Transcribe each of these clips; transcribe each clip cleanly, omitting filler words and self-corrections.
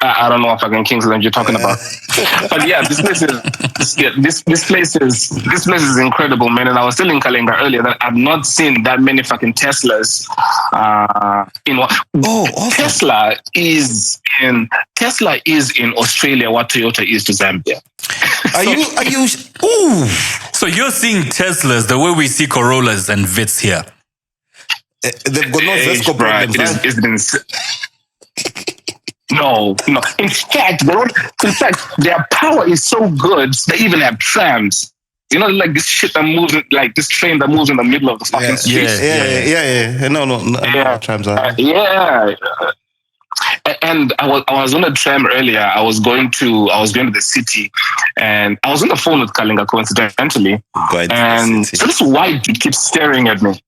I don't know what fucking Kingsland you're talking about, but yeah, this place is incredible, man. And I was telling Kalenga earlier that I've not seen that many fucking Teslas. awesome. Tesla is in Australia what Toyota is to Zambia. Are you? Ooh. So you're seeing Teslas the way we see Corollas and Vits here. They've got no Vesco Bruh, problems. No. In fact, their power is so good they even have trams. You know, like this shit that moves, like this train that moves in the middle of the fucking street. Yeah. No. Trams are. And I was on a tram earlier. I was going to the city, and I was on the phone with Kalinga coincidentally. And so this white dude keeps staring at me.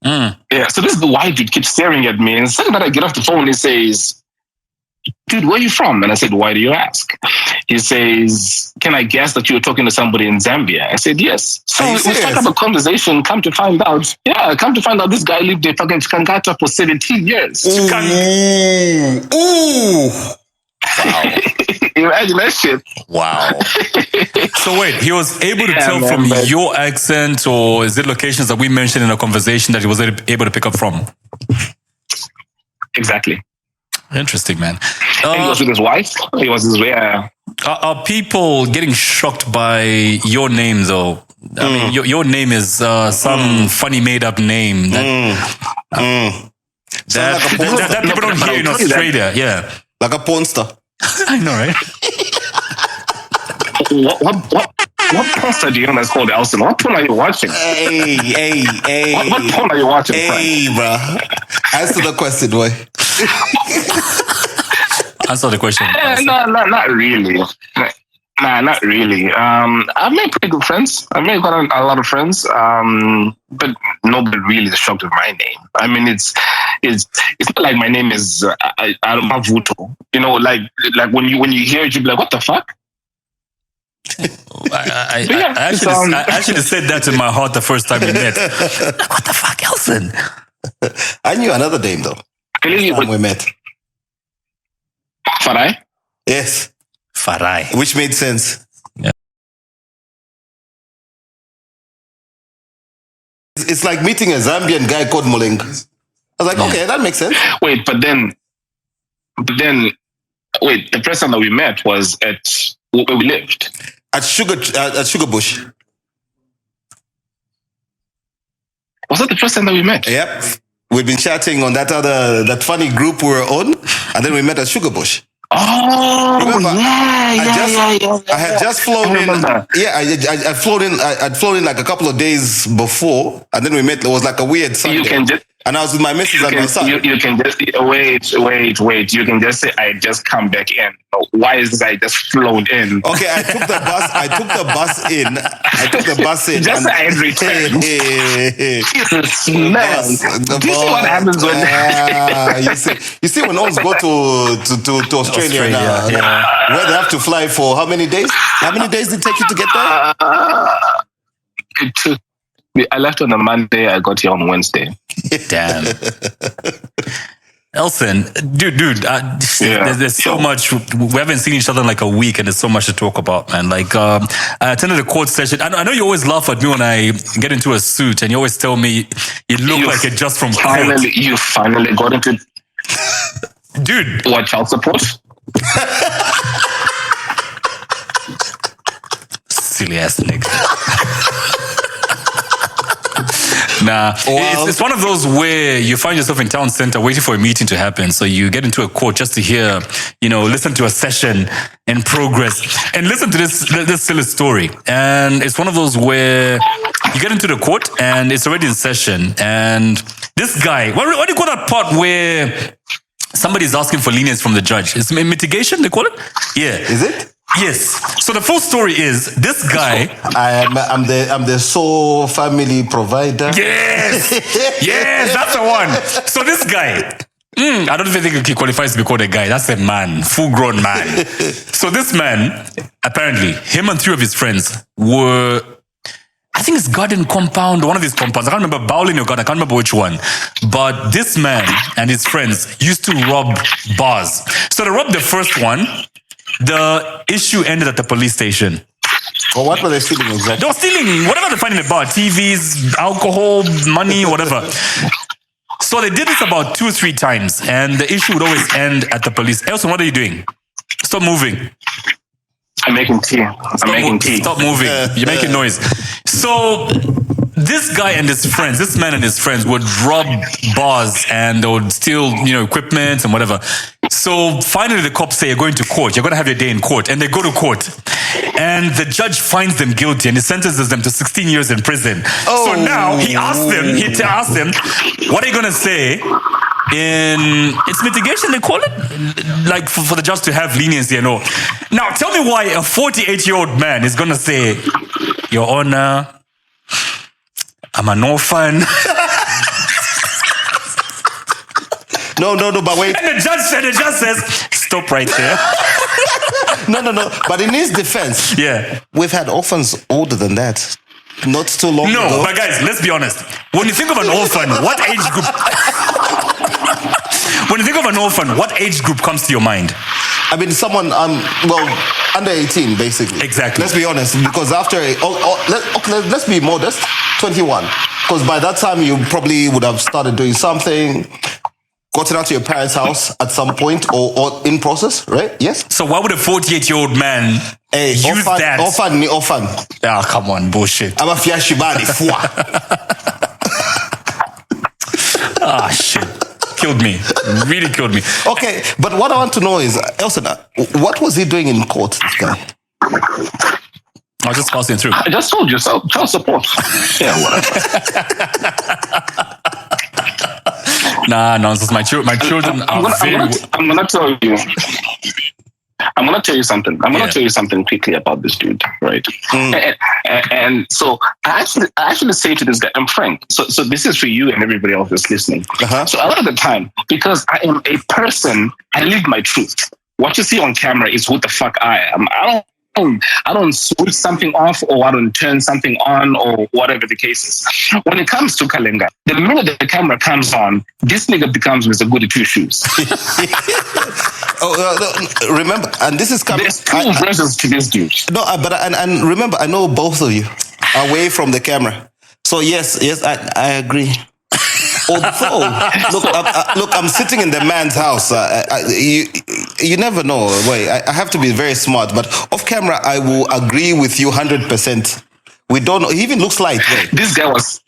Yeah, so this is the white dude keeps staring at me, and the second that I get off the phone, he says, "Dude, where are you from?" And I said, "Why do you ask?" He says, "Can I guess that you were talking to somebody in Zambia?" I said, "Yes." So we struck up a conversation. Come to find out, this guy lived in fucking Chikangata for 17 years. Ooh. Wow. Imagine that shit. Wow. So wait, he was able to tell from your accent, or is it locations that we mentioned in a conversation that he was able to pick up from? Exactly. Interesting, man. And he was with his wife. He was his way. Are people getting shocked by your name, though? I mean, your name is some funny made-up name that people don't hear in Australia. Yeah, like a porn star. I know, right? What porn do you know that's called Elson? What porn are you watching? Hey. What porn are you watching? Hey, bro. Answer the question, boy. Answer the question. No, not really. Nah, not really. I've made pretty good friends. I've made quite a lot of friends. But nobody really is shocked with my name. I mean, it's not like my name is Mavuto. You know, like when you hear it, you be like, what the fuck? I actually said that in my heart the first time we met. Like, what the fuck, Elson? I knew another name though. When we met. Farai? Yes. Farai. Which made sense. Yeah. It's like meeting a Zambian guy called Muleng. I was like, okay, that makes sense. Wait, but then, the first time that we met was at where we lived. At Sugar Bush. Was that the first time that we met? Yep. We'd been chatting on that funny group we were on, and then we met at Sugar Bush. Oh, remember? I had just flown in. Yeah, I'd flown in like a couple of days before, and then we met. It was like a weird Sunday. And I was with my missus and my son. You can just wait. You can just say, I just come back in. Why is this guy just flown in? Okay, I took the bus in. Just I returned. Jesus, man. Do you see what happens when... you see when homes go to Australia now, where they have to fly for how many days? How many days did it take you to get there? It took... I left on a Monday. I got here on Wednesday. Damn. Elson, dude, there's so much. We haven't seen each other in like a week, and there's so much to talk about, man. Like, I attended a court session. I know you always laugh at me when I get into a suit, and you always tell me you look like it just from court. You finally got into... Dude. What, child support? Silly ass nigga. Nah, it's one of those where you find yourself in town center waiting for a meeting to happen. So you get into a court just to hear, listen to a session in progress and listen to this silly story. And it's one of those where you get into the court and it's already in session. And this guy, what do you call that part where somebody's asking for lenience from the judge? It's mitigation, they call it? Yeah. Is it? Yes. So the full story is this guy. I'm the sole family provider. Yes, that's the one. So this guy, I don't even think he qualifies to be called a guy. That's a man, full-grown man. So this man, apparently, him and 3 of his friends were, I think it's garden compound, one of his compounds. I can't remember, Bowling or garden, I can't remember which one. But this man and his friends used to rob bars. So to rub the first one, the issue ended at the police station. Well, what were they stealing exactly? They were stealing whatever they find in the bar, TVs, alcohol, money, whatever. So they did this about 2 or 3 times, and the issue would always end at the police. Elson, what are you doing? Stop moving. I'm making tea. Stop moving. You're making noise. So this guy and his friends, this man and his friends would rob bars and they would steal, equipment and whatever. So finally the cops say, you're going to court. You're going to have your day in court. And they go to court. And the judge finds them guilty and he sentences them to 16 years in prison. Oh. So now he asked them, what are you going to say? It's mitigation, they call it? Like for the judge to have leniency and all. Now, tell me why a 48-year-old man is going to say, Your Honor, I'm an orphan. No, but wait. And the judge says, stop right there. No. But in his defense, we've had orphans older than that. Not too long ago. No, but guys, let's be honest. When you think of an orphan, what age group? When you think of an orphan, what age group comes to your mind? I mean, someone, under 18, basically. Exactly. Let's be honest, because after, let's be modest, 21. Because by that time, you probably would have started doing something, gotten out to your parents' house at some point, or in process, right? Yes? So why would a 48-year-old man use that? Orphan. Ah, come on, bullshit. I'm a fiashibani, Ah, shit. Killed me. Really killed me. Okay, but what I want to know is, Elson, what was he doing in court, this guy? I was just passing through. I just told you, child support. Yeah, whatever. Nah, nonsense. My children are I'm gonna tell you. I'm gonna tell you something. I'm gonna tell you something quickly about this dude, right? And so I actually say to this guy, I'm Frank. So this is for you and everybody else that's listening. So a lot of the time, because I am a person, I live my truth. What you see on camera is who the fuck I am. I don't switch something off or I don't turn something on or whatever the case is. When it comes to Kalenga, the minute the camera comes on, this nigga becomes Mr. Goody Two Shoes. Remember, and this is coming. There's 2 versions to this dude. No, but and remember, I know both of you away from the camera. So yes, I agree. Although, look, I'm sitting in the man's house. You never know. Wait, I have to be very smart. But off camera, I will agree with you 100%. We don't know. He even looks like. Wait. This guy was.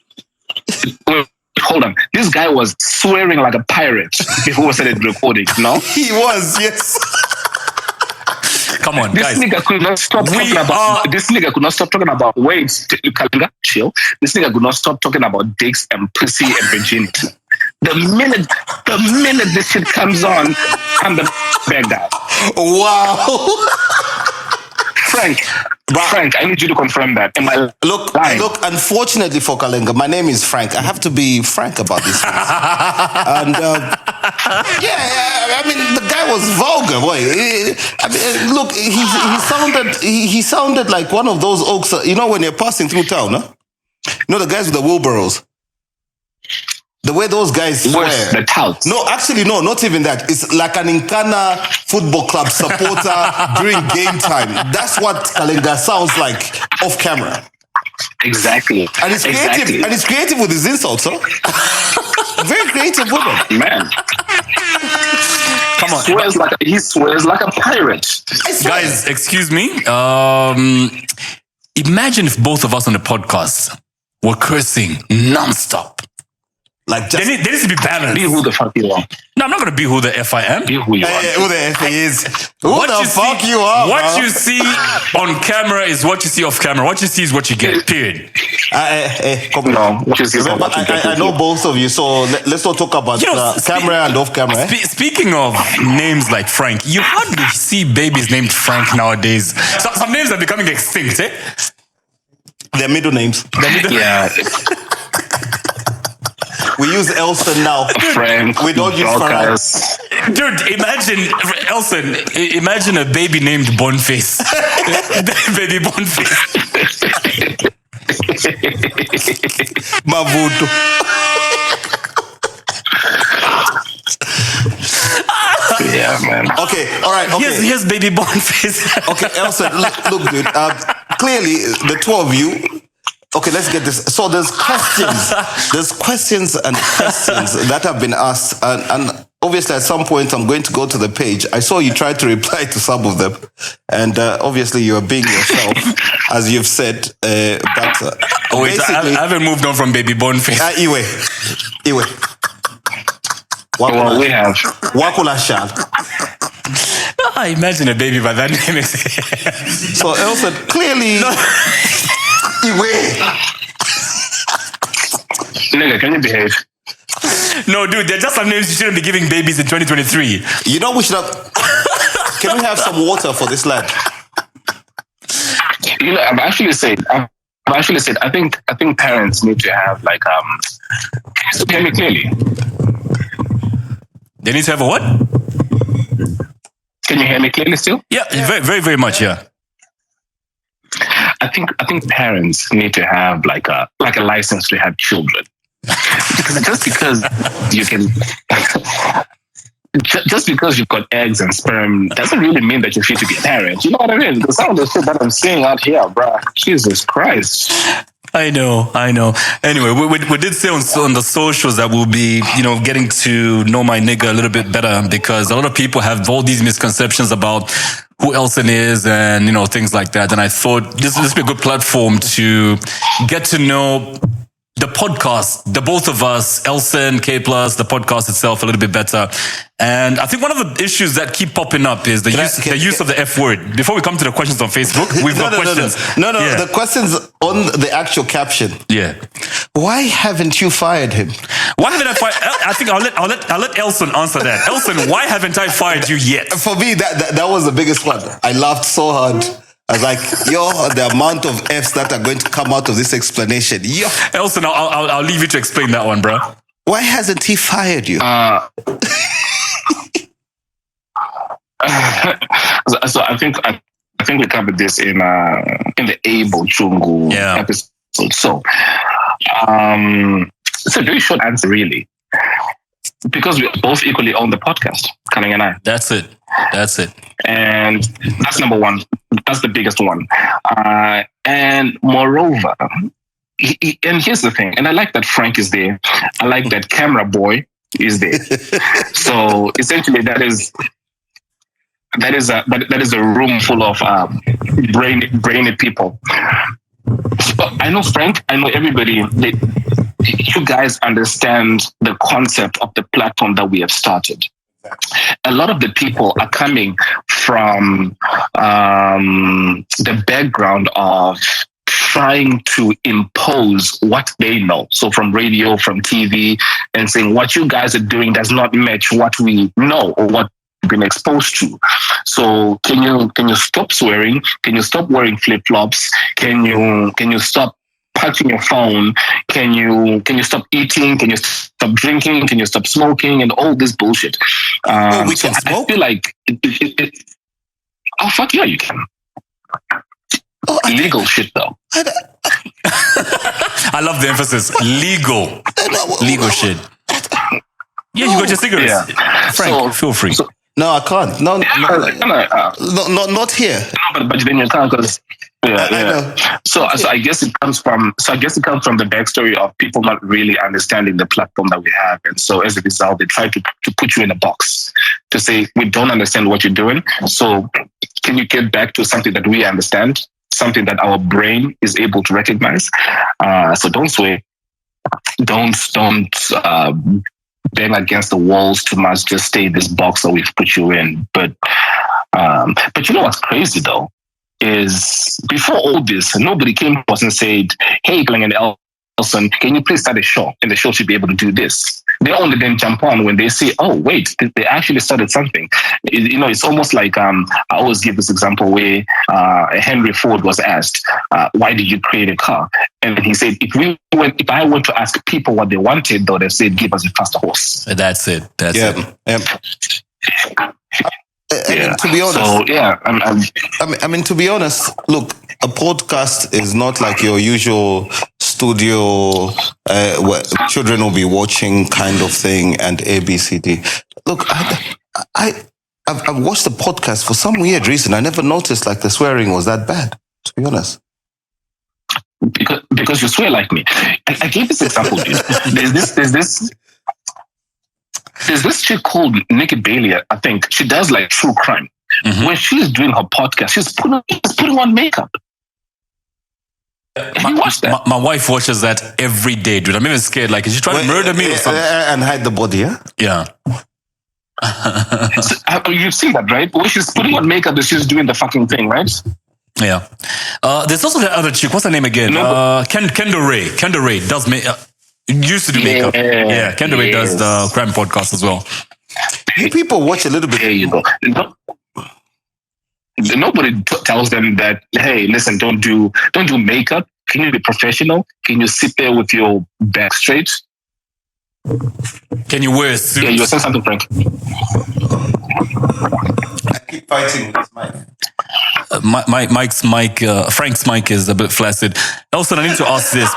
Hold on. This guy was swearing like a pirate before we started recording. No, he was. Yes. Come on, this guys. Nigga could not stop talking about. This nigga could not stop talking about. Wait, Kalinga, chill. This nigga could not stop talking about dicks and pussy and virginity. The minute this shit comes on, I'm the bad guy. Wow. Frank, I need you to confirm that. Am I look, unfortunately for Kalenga, my name is Frank. I have to be frank about this. And I mean, the guy was vulgar, boy. I mean, look, he sounded like one of those oaks, when you're passing through town, huh? The guys with the wheelbarrows. The way those guys swear. The touts. No, actually, no, not even that. It's like an Nkana football club supporter during game time. That's what Kalenga sounds like off camera. Exactly. And he's creative. Exactly. And he's creative with his insults, huh? Very creative woman. Man. Come on. He swears like a pirate. Guys, excuse me. Imagine if both of us on the podcast were cursing nonstop. Like just, there needs to be balance. Be who the fuck you are. No, I'm not going to be who the F I am. Be who you are. Who the F he is. Who what the fuck you are, What bro? you see on camera is what you see off camera. What you see is what you get, period. Come on. Remember, I know both of you, so let's not talk about camera and off camera. Speaking of names like Frank, you hardly see babies named Frank nowadays. Some names are becoming extinct, eh? Their middle names. Yeah. We use Elson now. Frank. We don't use Frank. Dude, imagine a baby named Boniface. Baby Boniface. Mavuto. Yeah, man. Okay, all right. Okay, Here's baby born face. okay, Elson, look, dude. Clearly, the two of you. Okay, let's get this. So there's questions and questions that have been asked, and obviously at some point I'm going to go to the page. I saw you try to reply to some of them, and obviously you are being yourself, as you've said. But wait, I haven't moved on from baby born face. Iwe. Well, we have. Wakula Shal. I imagine a baby by that name. So Elson, clearly. Iwe. Nigga, can you behave? No, dude, they're just some names you shouldn't be giving babies in 2023. You know we should have. Can we have some water for this lad? You know, I've actually said. I think parents need to have like hear me clearly. They need to have a what? Can you hear me clearly still? Yeah, very, very, very much. Yeah. I think parents need to have like a license to have children. Just because you can, just because you've got eggs and sperm doesn't really mean that you're fit to be a parent. You know what I mean? Because some of the shit that I'm seeing out here, bro. Jesus Christ. I know. Anyway, we did say on the socials that we'll be, getting to know my nigga a little bit better, because a lot of people have all these misconceptions about who Elson is and, things like that. And I thought this would be a good platform to get to know the podcast, the both of us, Elson, K+, the podcast itself a little bit better. And I think one of the issues that keep popping up is the use of the F word. Before we come to the questions on Facebook, we've got questions. No, the questions on the actual caption. Yeah. Why haven't you fired him? Why haven't I fired? I think I'll let Elson answer that. Elson, why haven't I fired you yet? For me, that was the biggest one. I laughed so hard. I was like, the amount of F's that are going to come out of this explanation. Yo. Elson, I'll leave you to explain that one, bro. Why hasn't he fired you? So I think we covered this in the Able Chungu episode. So it's a very short answer, really, because we both equally own the podcast, Kanang and I. That's it. And that's number one. That's the biggest one. And moreover, and here's the thing. And I like that Frank is there. I like that camera boy is there. So essentially, that is a room full of brainy people. So I know Frank. I know everybody. You guys understand the concept of the platform that we have started. A lot of the people are coming from the background of trying to impose what they know. So from radio, from TV, and saying what you guys are doing does not match what we know or what we've been exposed to. So can you stop swearing? Can you stop wearing flip-flops? Can you stop touching your phone? Can you stop eating? Can you stop drinking? Can you stop smoking? And all this bullshit. We can smoke? I feel like oh fuck yeah, you can. Legal shit though. I love the emphasis. Legal shit. Yeah, you got your cigarettes. Yeah. Frank, feel free. No, I can't. No, not here. No, but then you can't because. Yeah. So I guess it comes from the backstory of people not really understanding the platform that we have, and so as a result, they try to put you in a box to say we don't understand what you're doing. So can you get back to something that we understand, something that our brain is able to recognize? So don't swear, don't bang against the walls too much. Just stay in this box that we've put you in. But you know what's crazy though? Is before all this, nobody came to us and said, hey, Glenn and Elson, can you please start a show? And the show should be able to do this. They only then jump on when they say, oh, wait, they actually started something. It's almost like, I always give this example where Henry Ford was asked, why did you create a car? And he said, if I went to ask people what they wanted, they would have said, give us a faster horse. That's it. That's it. To be honest, so yeah, I mean, to be honest, look, a podcast is not like your usual studio where children will be watching kind of thing and ABCD. Look, I've watched the podcast for some weird reason. I never noticed like the swearing was that bad, to be honest. Because you swear like me. I gave this example, dude. There's this chick called Nikki Bailey, I think. She does like true crime. Mm-hmm. When she's doing her podcast, she's putting on makeup. Have you watched that? My wife watches that every day, dude. I'm even scared. Like, is she trying to murder me or something? And hide the body, yeah? Yeah. So, you've seen that, right? When she's putting on makeup, and she's doing the fucking thing, right? Yeah. There's also the other chick. What's her name again? Kendall Ray. Kendall Ray does used to do makeup. Yeah, Kendall Ray does the crime podcast as well. You people watch a little bit. There you go. Nobody tells them that, hey, listen, don't do makeup. Can you be professional? Can you sit there with your back straight? Can you wear a suit? Yeah, you were saying something, Frank. I keep fighting with Mike. Frank's mic is a bit flaccid. Elson, I need to ask this.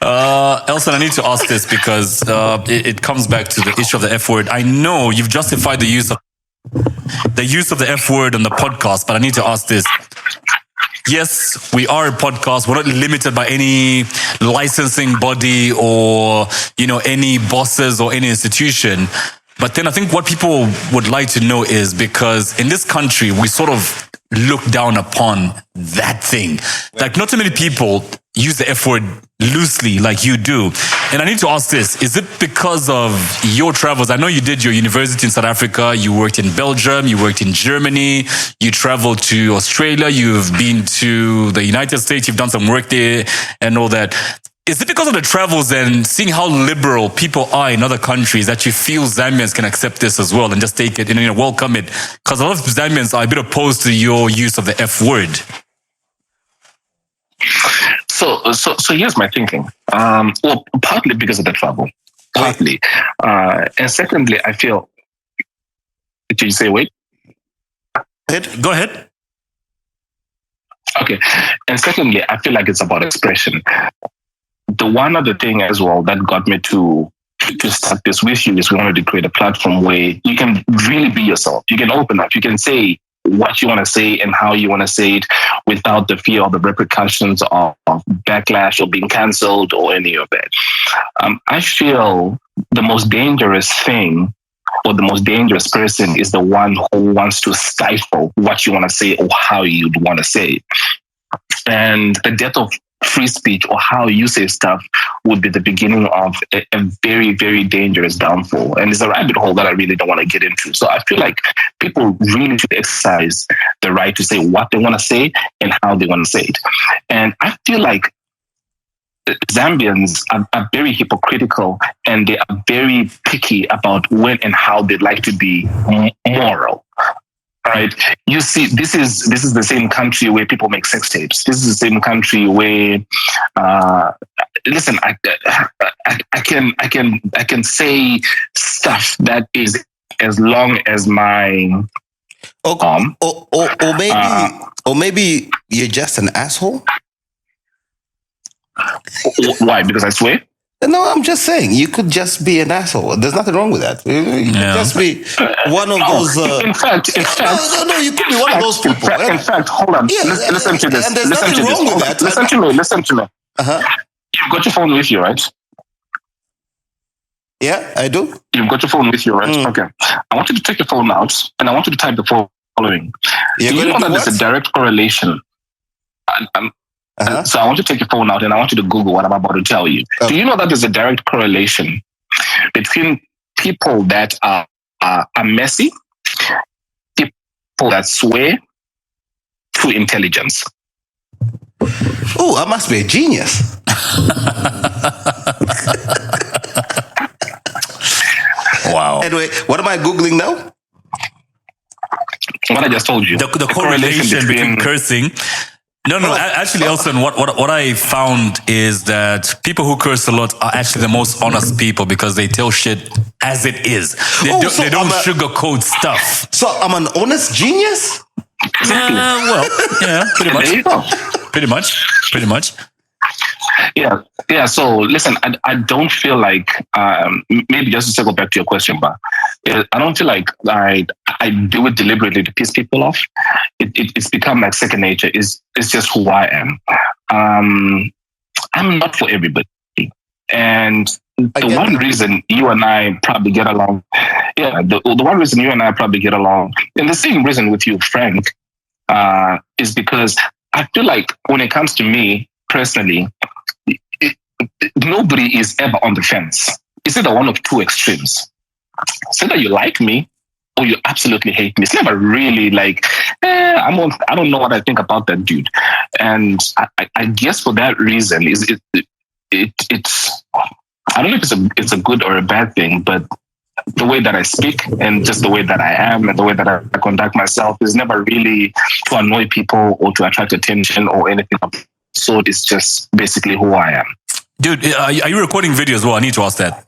Elson, I need to ask this because it comes back to the issue of the F word. I know you've justified the use of the F word on the podcast, but I need to ask this. Yes, we are a podcast. We're not limited by any licensing body or, any bosses or any institution. But then I think what people would like to know is because in this country, we sort of look down upon that thing. Like not too many people use the F word loosely like you do. And I need to ask this, is it because of your travels? I know you did your university in South Africa, you worked in Belgium, you worked in Germany, you traveled to Australia, you've been to the United States, you've done some work there and all that. Is it because of the travels and seeing how liberal people are in other countries that you feel Zambians can accept this as well and just take it and welcome it? Because a lot of Zambians are a bit opposed to your use of the F word. So here's my thinking. Well, partly because of the travel, partly, and secondly, I feel. Did you say wait? Go ahead. Okay, and secondly, I feel like it's about expression. The one other thing as well that got me to start this with you is we wanted to create a platform where you can really be yourself. You can open up. You can say what you want to say and how you want to say it without the fear of the repercussions of backlash or being cancelled or any of that. I feel the most dangerous thing or the most dangerous person is the one who wants to stifle what you want to say or how you'd want to say it. And the death of free speech or how you say stuff would be the beginning of a very, very dangerous downfall. And it's a rabbit hole that I really don't want to get into. So I feel like people really should exercise the right to say what they want to say and how they want to say it. And I feel like Zambians are very hypocritical and they are very picky about when and how they'd like to be moral. Right, you see, this is the same country where people make sex tapes. This is the same country where, listen, I can say stuff that is as long as my arm. Or maybe you're just an asshole. Why? Because I swear. No, I'm just saying you could just be an asshole. There's nothing wrong with that. You could just be one of those. In fact, no, you could be one of those people. In fact, hold on. Yeah, listen to this. And there's Listen nothing to wrong this. with that. Listen to me. You've got your phone with you, right? Yeah, I do. You've got your phone with you, right? Okay. I want you to take your phone out and I want you to type the following. Do you know that there's a direct correlation? So I want you to take your phone out and I want you to Google what I'm about to tell you. Okay. Do you know that there's a direct correlation between people that are messy, people that swear, to intelligence? Oh, I must be a genius. Wow. Anyway, what am I Googling now? What I just told you. The correlation between cursing. No. Actually, Elson, what I found is that people who curse a lot are actually the most honest people because they tell shit as it is. They don't sugarcoat stuff. So I'm an honest genius? Exactly. Well, yeah, pretty much. There you go. Pretty much. Yeah. So listen, I don't feel like maybe just to circle back to your question, but I don't feel like I do it deliberately to piss people off. It's become like second nature. It's just who I am. I'm not for everybody, and the one reason you and I probably get along, the one reason you and I probably get along, and the same reason with you, Frank, is because I feel like when it comes to me personally, nobody is ever on the fence. It's either one of two extremes. It's either you like me or you absolutely hate me. It's never really like, I don't know what I think about that dude. And I guess for that reason, it's I don't know if it's a good or a bad thing, but the way that I speak and just the way that I am and the way that I conduct myself is never really to annoy people or to attract attention or anything of the sort. It's just basically who I am. Dude, are you recording video as well? I need to ask that.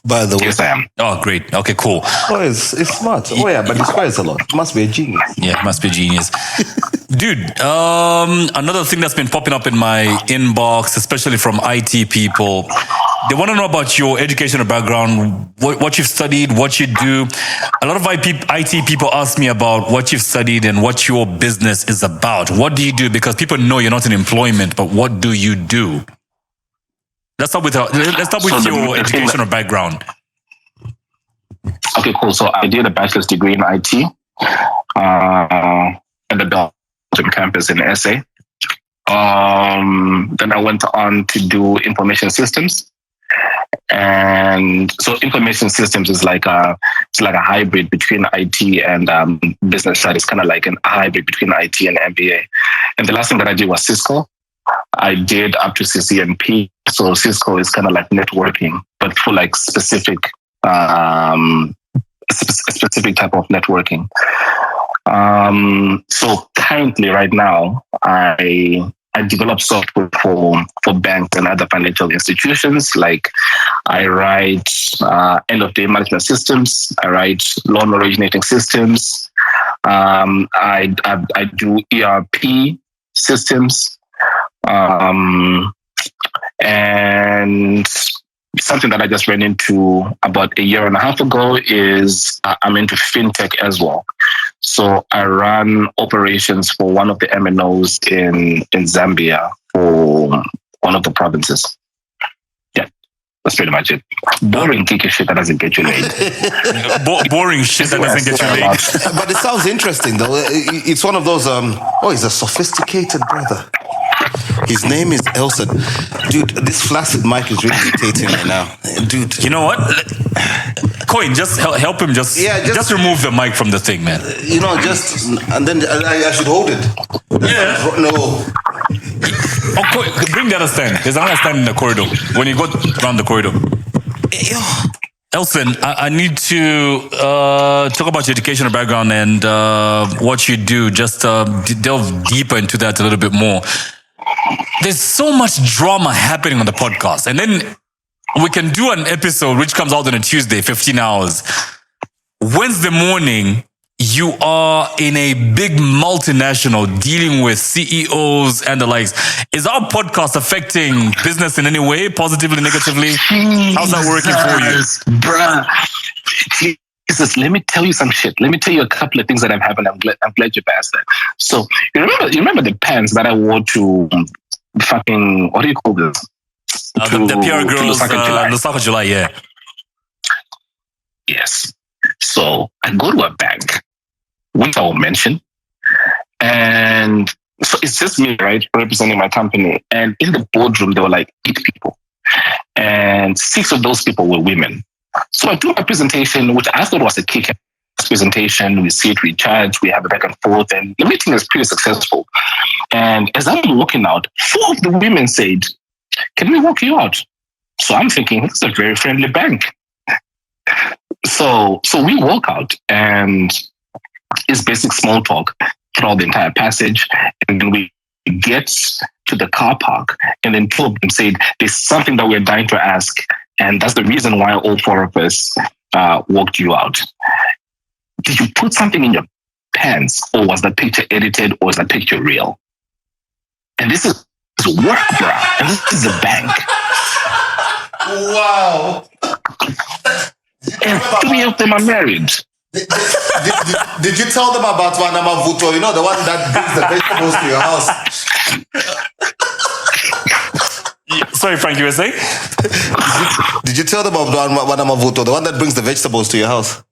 By the way. Yes, I am. Oh, great. Okay, cool. Oh, it's smart. Oh, yeah, but it requires a lot. Must be a genius. Yeah, must be a genius. Dude, another thing that's been popping up in my inbox, especially from IT people, they want to know about your educational background, what you've studied, what you do. A lot of IT people ask me about what you've studied and what your business is about. What do you do? Because people know you're not in employment, but what do you do? Let's start with your educational background. Okay, cool. So I did a bachelor's degree in IT at the Belgium campus in SA. Then I went on to do information systems. And so information systems is like a hybrid between IT and business side. It's kind of like a hybrid between IT and MBA. And the last thing that I did was Cisco. I did up to CCNP. So Cisco is kind of like networking, but for like specific type of networking. So currently right now, I develop software for banks and other financial institutions. Like I write end of day management systems. I write loan originating systems. I do ERP systems. And something that I just ran into about a year and a half ago is I'm into fintech as well. So I run operations for one of the MNOs in Zambia for one of the provinces. Yeah, that's pretty much it. Boring geeky shit that doesn't get you laid. Boring shit that doesn't get you laid. But it sounds interesting though. It's one of those, he's a sophisticated brother. His name is Elson. Dude, this flaccid mic is really irritating right now. Dude. You know what? Coin, just help him. Just remove the mic from the thing, man. And then I should hold it. Yeah. No. Oh, Coin, bring the other stand. There's another stand in the corridor. When you go around the corridor. Elson, I need to talk about your educational background and what you do. Just delve deeper into that a little bit more. There's so much drama happening on the podcast. And then we can do an episode which comes out on a Tuesday, 15 hours. Wednesday morning, you are in a big multinational dealing with CEOs and the likes. Is our podcast affecting business in any way, positively, negatively? How's that working for you? Bruh. Jesus, let me tell you some shit. Let me tell you a couple of things that have happened. I'm glad you passed that. So you remember the pants that I wore to fucking, what do you call this? The PR girls, Lusaka July, yeah. Yes. So I go to a bank, which I will mention, and so it's just me, right, representing my company. And in the boardroom, there were like 8 people, and 6 of those people were women. So I do my presentation, which I thought was a kick-ass presentation. We sit, we chat, we have a back and forth, and the meeting is pretty successful. And as I'm looking out, 4 of the women said, "Can we walk you out?" So I'm thinking, this is a very friendly bank. So we walk out, and it's basic small talk throughout the entire passage. And then we get to the car park, and then 2 of them said, "There's something that we're dying to ask. And that's the reason why all 4 of us walked you out. Did you put something in your pants, or was that picture edited, or is that picture real?" And this is work, bro. And this is a bank. Wow. And 3 of them are married. Did you tell them about Wanama Vuto? You know, the one that brings the vegetables to your house. Sorry, Frank, you were saying? Did you tell them about Wanama Vuto, the one that brings the vegetables to your house?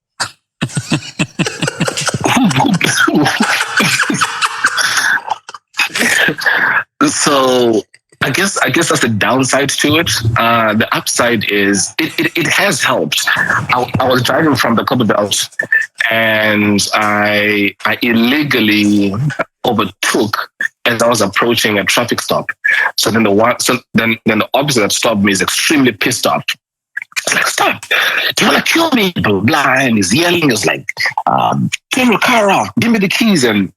So I guess that's the downside to it. The upside is it has helped. I was driving from the Copper Belt, and I illegally overtook as I was approaching a traffic stop. So then the officer that stopped me is extremely pissed off. It's like, stop! Do you want to kill me? Blah, blah. And he's yelling. He's like, turn your car off. Give me the keys. And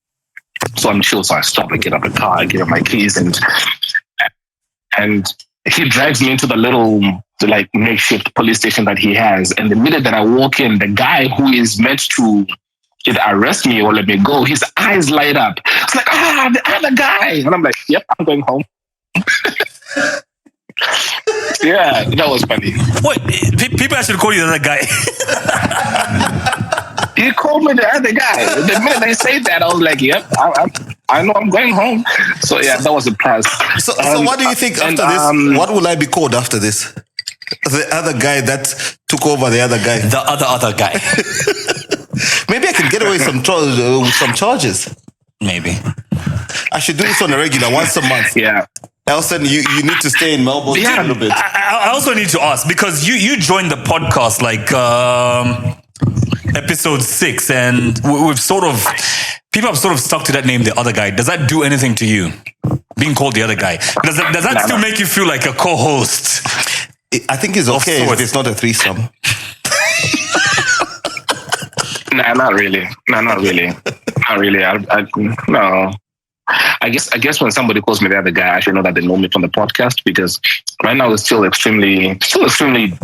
so I'm chill. So I stop. I get out of the car. I give him my keys, and he drags me into the little makeshift police station that he has. And the minute that I walk in, the guy who is meant to either arrest me or let me go, his eyes light up. It's like, the other guy. And I'm like, yep, I'm going home. Yeah, that was funny. What? People actually call you the other guy. He called me the other guy. The minute they say that, I was like, yep, I know I'm going home. So yeah, that was a plus. So what do you think after this? What will I be called after this? The other guy that took over the other guy. The other guy. Maybe I can get away with some charges. Maybe. I should do this on a regular, once a month. Yeah. Elson, you need to stay in Melbourne a little bit. I also need to ask, because you joined the podcast episode 6, and we've people have sort of stuck to that name, the other guy. Does that do anything to you, being called the other guy? Does that still make you feel like a co-host? I think it's okay if it's not a threesome. Nah, not really. No, not really. Not really. No. I guess when somebody calls me the other guy, I should know that they know me from the podcast, because right now it's still extremely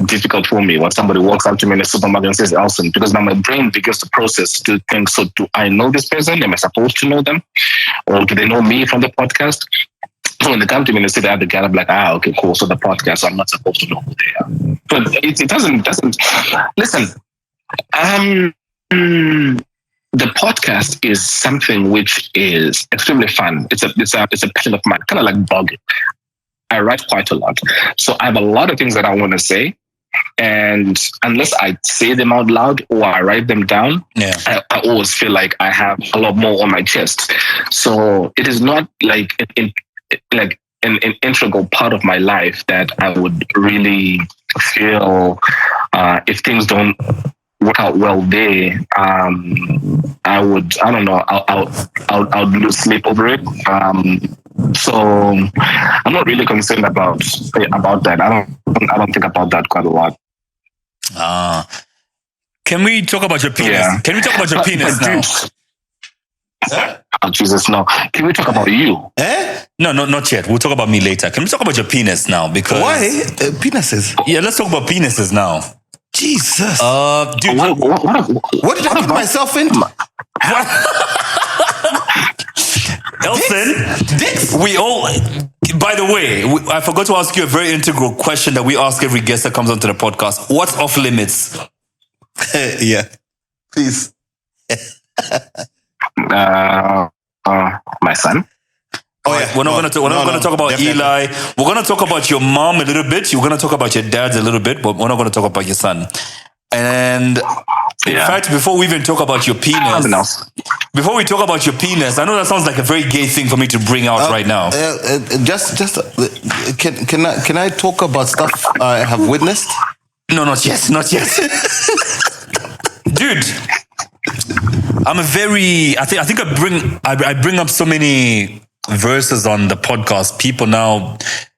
difficult for me when somebody walks up to me in a supermarket and says Elson, because now my brain begins to process to think, so do I know this person? Am I supposed to know them? Or do they know me from the podcast? So when they come to me and they say the other guy, I'm like, okay, cool. So the podcast, so I'm not supposed to know who they are. But it doesn't listen. The podcast is something which is extremely fun. It's a passion of mine, kind of like blogging. I write quite a lot, so I have a lot of things that I want to say, and unless I say them out loud or I write them down, I always feel like I have a lot more on my chest. So it is not like an integral part of my life that I would really feel if things don't work out well there, I don't know, I'll lose sleep over it. So I'm not really concerned about that. I don't think about that quite a lot. Can we talk about your penis? Yeah. Can we talk about your penis now? Oh, Jesus, no. Can we talk about you? No, not yet. We'll talk about me later. Can we talk about your penis now? Because why penises? Yeah, let's talk about penises now. Jesus. Dude, what did I get myself into? Elson, Dicks? we all. By the way, I forgot to ask you a very integral question that we ask every guest that comes onto the podcast. What's off limits? Yeah, please. My son. Oh yeah, we're not going to talk about definitely. Eli. We're going to talk about your mom a little bit. You're going to talk about your dad a little bit, but we're not going to talk about your son. And in fact, before we even talk about your penis, before we talk about your penis, I know that sounds like a very gay thing for me to bring out right now. Can I talk about stuff I have witnessed? No, not yet, dude. I think I bring up so many verses on the podcast. People now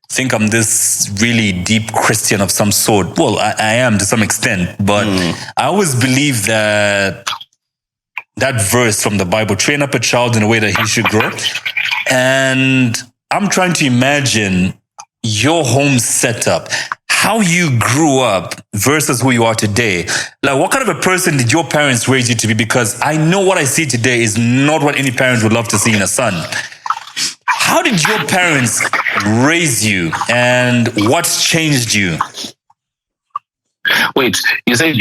think I'm this really deep Christian of some sort. Well, I am to some extent, but I always believe that verse from the Bible, train up a child in a way that he should grow. And I'm trying to imagine your home setup, how you grew up versus who you are today. Like, what kind of a person did your parents raise you to be? Because I know what I see today is not what any parent would love to see in a son. how did your parents raise you, and what's changed you? Wait, you said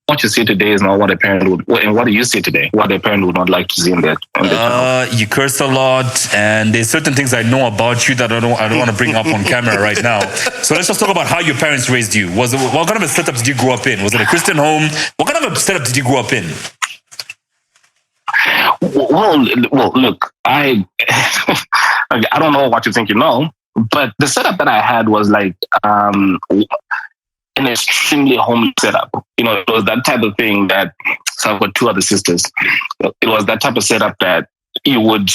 what you see today is not what a parent would. And what do you see today? What a parent would not like to see in their child. You curse a lot, and there's certain things I know about you that I don't want to bring up on camera right now. So let's just talk about how your parents raised you. What kind of a setup did you grow up in? Was it a Christian home? What kind of a setup did you grow up in? Well, look, I don't know what you think you know, but the setup that I had was like an extremely homely setup. It was that type of thing that, so I've got two other sisters. It was that type of setup that you would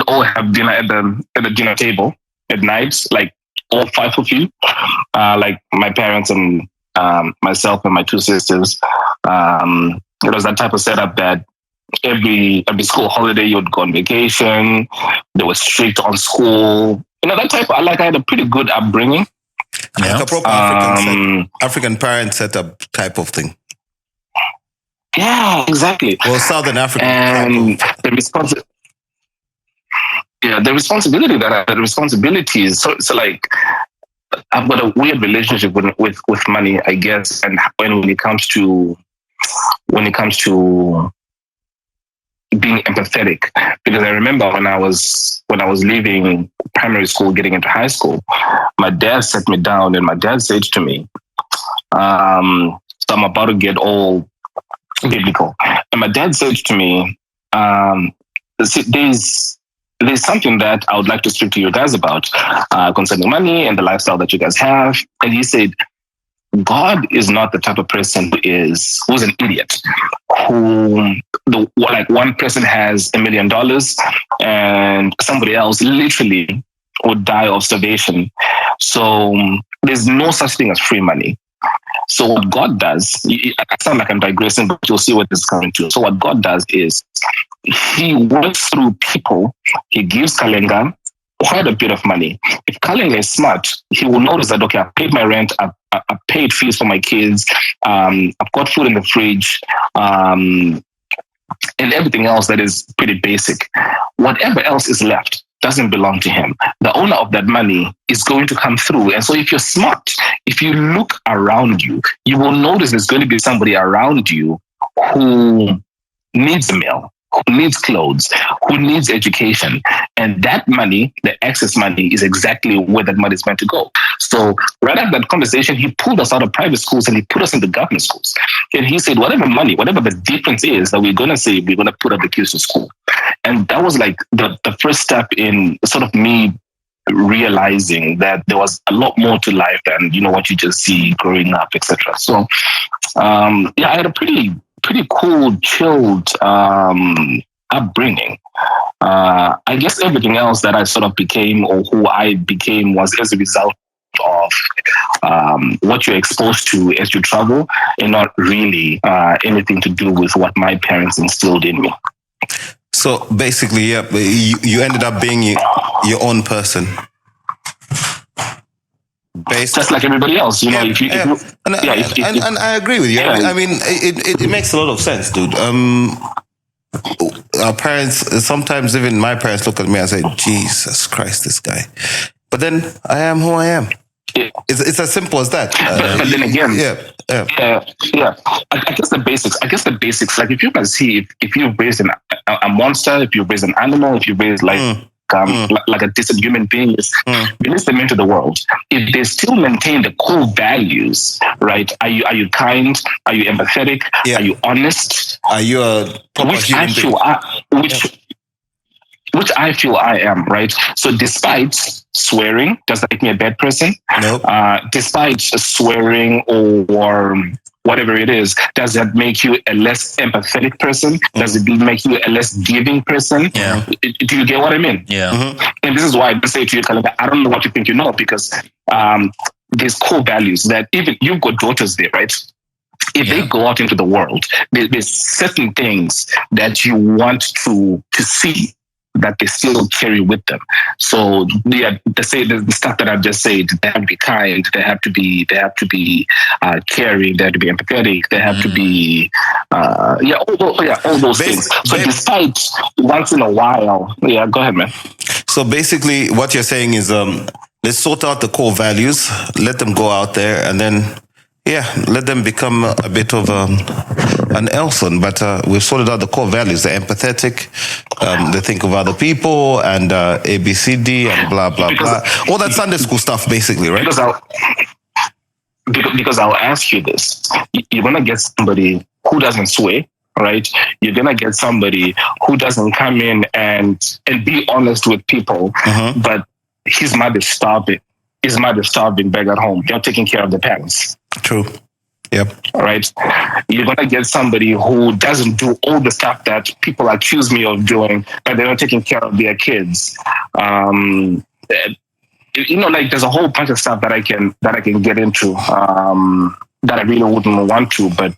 all have dinner at the dinner table at night, like all five of you, like my parents and myself and my two sisters. It was that type of setup that every school holiday you would go on vacation. They were strict on school. That type. I had a pretty good upbringing. Like a proper African parent setup type of thing. Yeah, exactly. Well, Southern African. And the responsibilities. So like, I've got a weird relationship with money, I guess, and when it comes to being empathetic, because I remember when I was leaving primary school, getting into high school, my dad sat me down and my dad said to me, so I'm about to get all biblical, and my dad said to me, there's something that I would like to speak to you guys about concerning money and the lifestyle that you guys have. And he said, God is not the type of person who's an idiot, like one person has $1 million and somebody else literally would die of starvation. So there's no such thing as free money. So what God does, I sound like I'm digressing, but you'll see what this is coming to. So what God does is he works through people. He gives Kalenga quite a bit of money. If Kalenga is smart, he will notice that, okay, I've paid my rent, I've paid fees for my kids, I've got food in the fridge, and everything else that is pretty basic. Whatever else is left doesn't belong to him. The owner of that money is going to come through. And so if you're smart, if you look around you, you will notice there's going to be somebody around you who needs a meal, who needs clothes, who needs education. And that money, the excess money, is exactly where that money is meant to go. So right after that conversation, he pulled us out of private schools and he put us into government schools. And he said, whatever the difference is that we're going to say, we're going to put up the kids to school. And that was like the first step in sort of me realizing that there was a lot more to life than, what you just see growing up, etc. So, I had a pretty cool, chilled upbringing. I guess everything else that I sort of became or who I became was as a result of what you're exposed to as you travel, and not really anything to do with what my parents instilled in me. So basically, yeah, you ended up being your own person. Just like everybody else, and I agree with you. Yeah. I mean, it makes a lot of sense, dude. Our parents, sometimes even my parents look at me and say, Jesus Christ, this guy. But then I am who I am. Yeah. It's as simple as that. But then again, yeah. I guess the basics. Like if you can see, if you've raised a monster, if you've raised an animal, if you've raised like a decent human being, release them into the world. If they still maintain the core values, right? Are you kind? Are you empathetic? Yeah. Are you honest? Are you a proper human being? Which I feel I am, right? So despite swearing, does that make me a bad person? Nope. Despite swearing or whatever it is, does that make you a less empathetic person? Does it make you a less giving person? Yeah. Do you get what I mean? Yeah. Mm-hmm. And this is why I say to you, Kalenga, I don't know what you think you know, because there's core values that even you've got daughters there, right? If they go out into the world, there's certain things that you want to see that they still carry with them. So yeah, the stuff that I've just said, they have to be kind, they have to be caring, they have to be empathetic, they have to be all those things. So despite once in a while, yeah, go ahead, man. So basically, what you're saying is, let's sort out the core values, let them go out there, and then, let them become a bit of an Elson. But we've sorted out the core values: they're empathetic, they think of other people, and ABCD, and blah blah blah. All that Sunday school stuff, basically, right? Because I'll ask you this: you're gonna get somebody who doesn't swear. Right, you're gonna get somebody who doesn't come in and be honest with people, but his mother's starving. His mother's starving back at home. They're taking care of the parents. True. Yep. All right. You're gonna get somebody who doesn't do all the stuff that people accuse me of doing, but they're not taking care of their kids. Like there's a whole bunch of stuff that I can get into that I really wouldn't want to, but.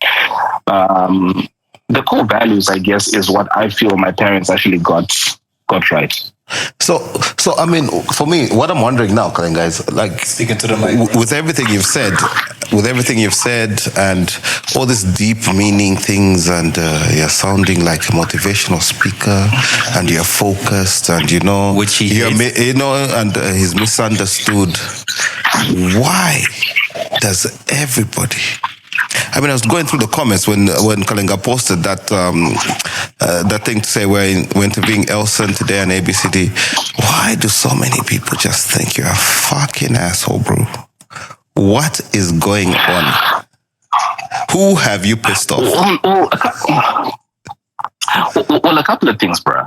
The core values, I guess, is what I feel my parents actually got right. So I mean, for me, what I'm wondering now, guys, like speaking to the mic, with everything you've said, and all these deep meaning things, and you're sounding like a motivational speaker, and you're focused, and which he is. And he's misunderstood. Why does everybody? I mean, I was going through the comments when Kalenga posted that that thing to say we're interviewing Elson today on ABCD. Why do so many people just think you're a fucking asshole, bro? What is going on? Who have you pissed off? Well, a couple of things, bro.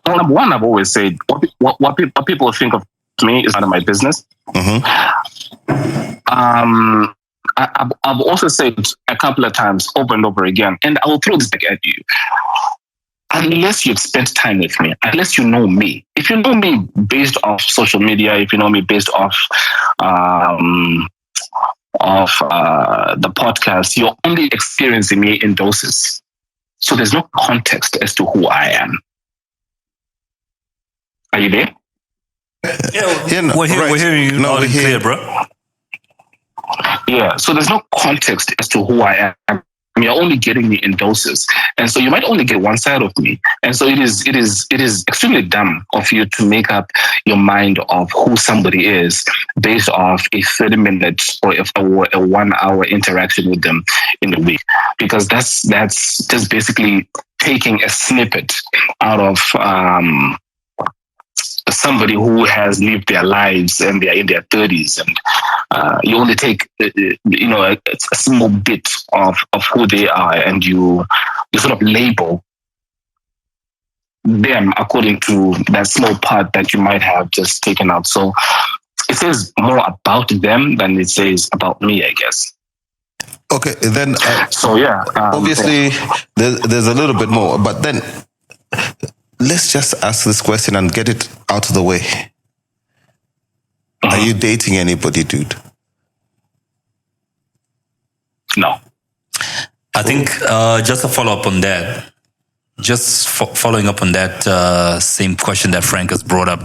One, I've always said what people think of me is none of my business. I've also said a couple of times over and over again, and I will throw this back at you. Unless you've spent time with me, unless you know me, if you know me based off social media, if you know me based off the podcast, you're only experiencing me in doses. So there's no context as to who I am. Are you there? We're hearing you loud and clear, bro. Yeah, so there's no context as to who I am. You're only getting me in doses, and so you might only get one side of me. And so it is extremely dumb of you to make up your mind of who somebody is based off a 30-minute or a 1-hour interaction with them in a week, because that's just basically taking a snippet out of somebody who has lived their lives and they're in their 30s, and you only take a small bit of who they are, and you sort of label them according to that small part that you might have just taken out. So it says more about them than it says about me, I guess. Okay, then. Obviously, there's a little bit more, but then. Let's just ask this question and get it out of the way. Are you dating anybody, dude? No. I think just to follow up on that, following up on that same question that Frank has brought up,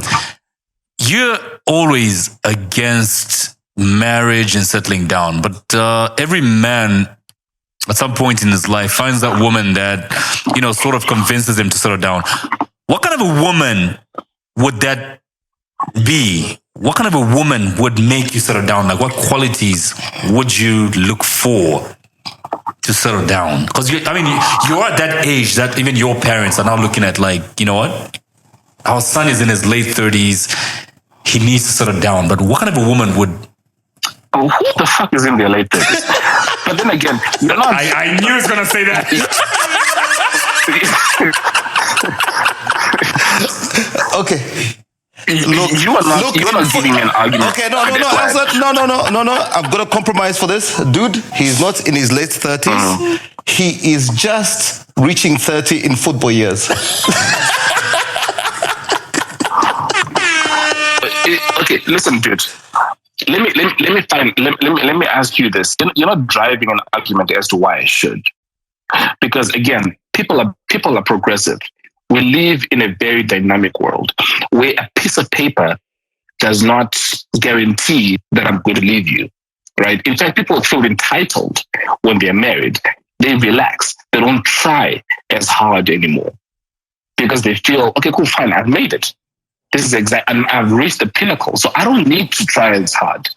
you're always against marriage and settling down, but every man at some point in his life finds that woman that, sort of convinces him to settle down. What kind of a woman would that be? What kind of a woman would make you settle down? Like, what qualities would you look for to settle down? Because you're at that age that even your parents are now looking at, like, you know what? Our son is in his late 30s. He needs to settle down. But what kind of a woman would... Oh, who the fuck is in their late 30s? But then again, you're not... I knew he was going to say that. Okay. Look, you're not giving me an argument. Okay, no. I'm gonna compromise for this, dude. He's not in his late 30s. He is just reaching 30 in football years. Okay, listen, dude. Let me ask you this. You're not driving an argument as to why I should, because again, people are progressive. we live in a very dynamic world where a piece of paper does not guarantee that I'm going to leave you, right? In fact, people feel entitled when they're married. They relax. They don't try as hard anymore because they feel, okay, cool, fine, I've made it. This is and I've reached the pinnacle, so I don't need to try as hard.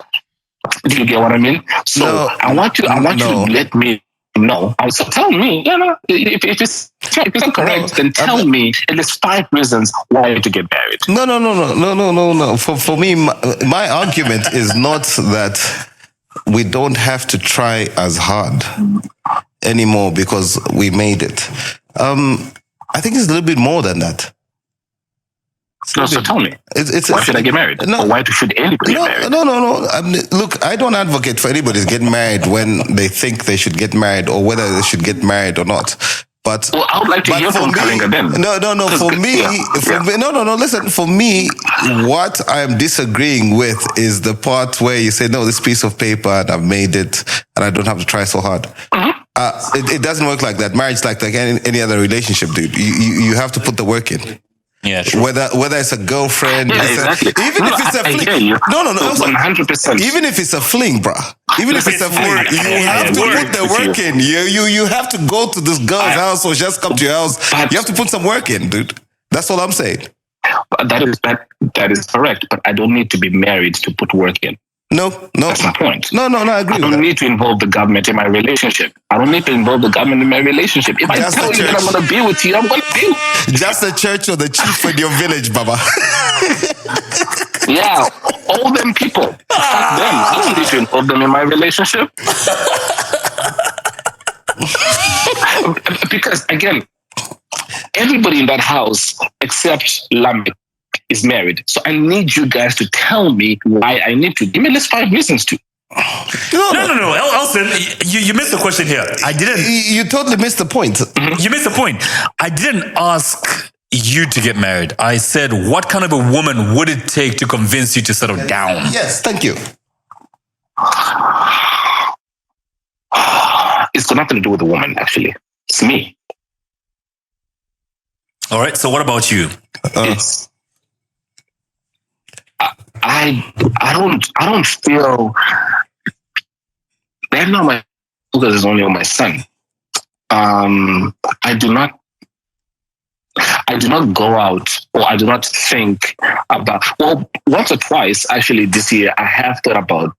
Do you get what I mean? So No, I want you to let me know. So tell me, if it's not correct, then tell me at least 5 reasons why to get married. No. For me, my argument is not that we don't have to try as hard anymore because we made it. I think it's a little bit more than that. So tell me, why should I get married? No, or why should anybody get married? No. Look, I don't advocate for anybody to get married when they think they should get married or whether they should get married or not. But I would like to hear from Kalinga then. No. For me, listen. For me, what I'm disagreeing with is the part where you say, "No, this piece of paper, and I've made it, and I don't have to try so hard." Mm-hmm. It doesn't work like that. Marriage is like any other relationship, dude. You have to put the work in. Yeah, true. Whether it's a girlfriend, exactly. Even if it's a fling. No, 100%. Even if it's a fling, bruh. Even if it's a fling, you have to put the work in. You have to go to this girl's house or just come to your house. You have to put some work in, dude. That's all I'm saying. That is correct, but I don't need to be married to put work in. No. That's my point. No, I agree. I don't need to involve the government in my relationship. I don't need to involve the government in my relationship. If I tell you that I'm going to be with you, I'm going to be with you. Just the church or the chief in your village, Baba. Yeah, all them people. Fuck them. I don't need to involve them in my relationship. Because, again, everybody in that house except Lamech is married. So I need you guys to tell me why I need to. Give me at least 5 reasons to. No. Elson, you missed the question here. I didn't. You totally missed the point. Mm-hmm. You missed the point. I didn't ask you to get married. I said, what kind of a woman would it take to convince you to settle down? Yes, thank you. It's got nothing to do with the woman, actually. It's me. All right. So what about you? I don't feel right now my focus is only on my son. I do not go out, or I do not think about, well, once or twice actually this year I have thought about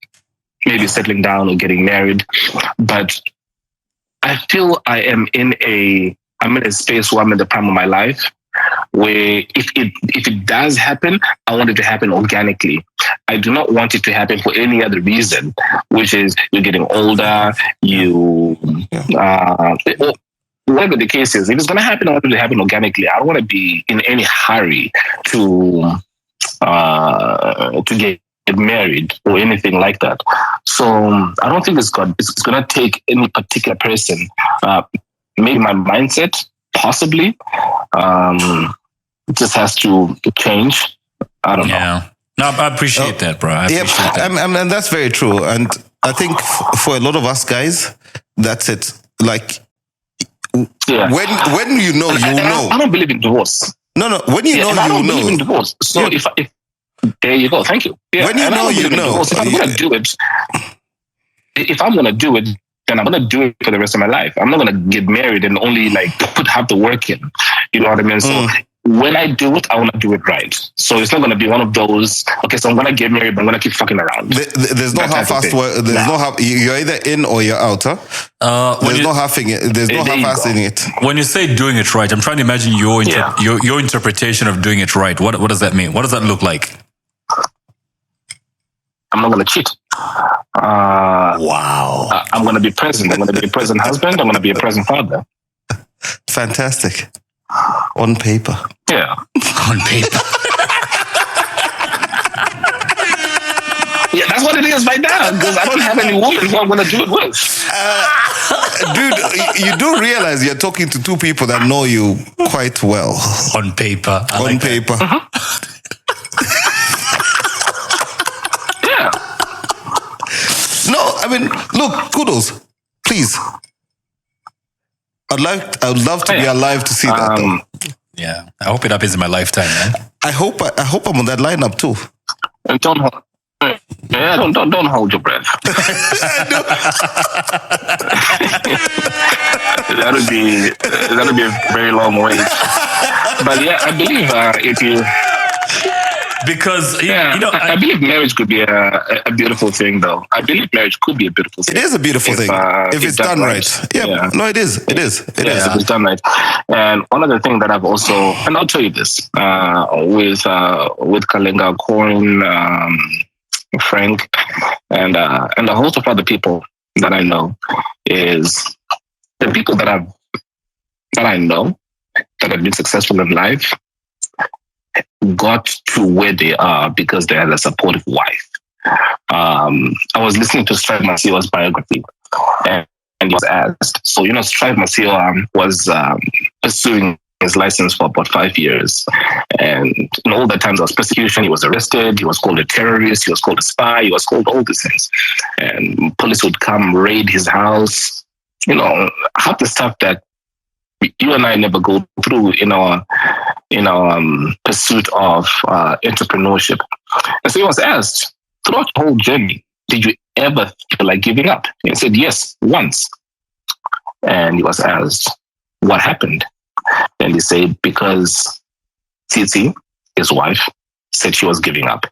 maybe settling down or getting married, but I feel I'm in a space where I'm in the prime of my life, where if it does happen, I want it to happen organically. I do not want it to happen for any other reason, which is you're getting older, whatever the case is. If it's going to happen, I want it to happen organically. I don't want to be in any hurry to get married or anything like that. So I don't think it's going to take any particular person. Maybe my mindset, possibly. It just has to change. I don't know. No, I appreciate that, bro. I appreciate that. And that's very true. And I think for a lot of us guys, that's it. Like, when you know, you know. I don't believe in divorce. No. When you know, I don't you know. believe in divorce. So if there you go. Thank you. Yeah, when you know, you know. If I'm going to do it, then I'm going to do it for the rest of my life. I'm not going to get married and only put half the work in. You know what I mean? So when I do it, I want to do it right. So it's not going to be one of those, okay, so I'm going to get married, but I'm going to keep fucking around. There's no half-assed work. There's no half. You're either in or you're out, huh? There's no halving it. There's no half-assing it. When you say doing it right, I'm trying to imagine your interpretation of doing it right. What does that mean? What does that look like? I'm not going to cheat. Wow. I'm going to be present. I'm going to be a present husband. I'm going to be a present father. Fantastic. On paper. Yeah. On paper. Yeah, that's what it is right now, because I don't have any woman who I'm going to do it with. Dude, you do realize you're talking to 2 people that know you quite well. On paper. On paper. Yeah. No, I mean, look, kudos. Please. I would love to be alive to see that, though. Yeah, I hope it happens in my lifetime, man. I hope I'm on that lineup too. And don't hold your breath. That'll be a very long wait. But yeah, I believe if you. Because I believe marriage could be a beautiful thing, though. I believe marriage could be a beautiful thing. It is a beautiful thing if it's done right. Yeah. No, it is. It is. If it's done right. And one other thing that I've also, and I'll tell you this, with Kalenga, Corin, Frank, and a host of other people that I know, is the people that I know that have been successful in life got to where they are because they had a supportive wife. I was listening to Strive Masiwa's biography, and he was asked. So Strive Masiwa was pursuing his license for about 5 years, and in all the times there was persecution. He was arrested. He was called a terrorist. He was called a spy. He was called all these things, and police would come raid his house. Half the stuff that you and I never go through in our pursuit of entrepreneurship. And so he was asked, throughout the whole journey, did you ever feel like giving up? He said, yes, once. And he was asked, what happened? And he said, because TT, his wife, said she was giving up.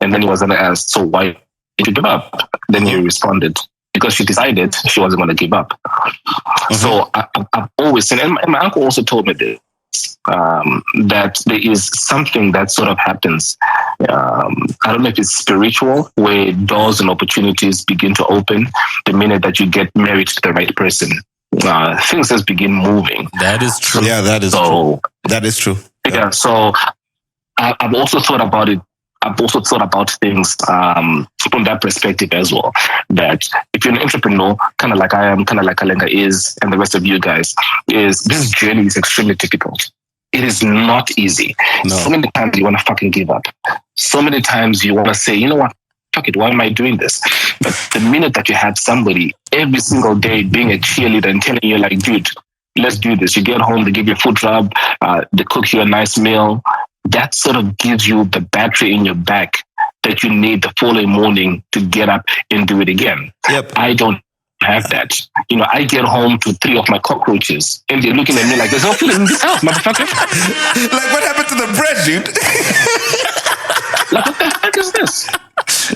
And then he was then asked, so why did you give up? Then he responded, because she decided she wasn't going to give up. Mm-hmm. So I've always seen, and my uncle also told me this, that there is something that sort of happens. I don't know if it's spiritual, where doors and opportunities begin to open the minute that you get married to the right person. Things just begin moving. That is true. Yeah, that is true. That is true. Yeah. So I've also thought about it. I've also thought about things from that perspective as well. That if you're an entrepreneur, kind of like I am, kind of like Kalenga is, and the rest of you guys, is this journey is extremely difficult. It is not easy. No. So many times you want to fucking give up. So many times you want to say, you know what, fuck it, why am I doing this? But the minute that you have somebody every single day being a cheerleader and telling you like, dude, let's do this. You get home, they give you a food rub, they cook you a nice meal. That sort of gives you the battery in your back that you need the following morning to get up and do it again. Yep. I don't have that. I get home to 3 of my cockroaches and they're looking at me like, there's no food in this house, motherfucker. Like, what happened to the bread, dude? Like, what the heck is this?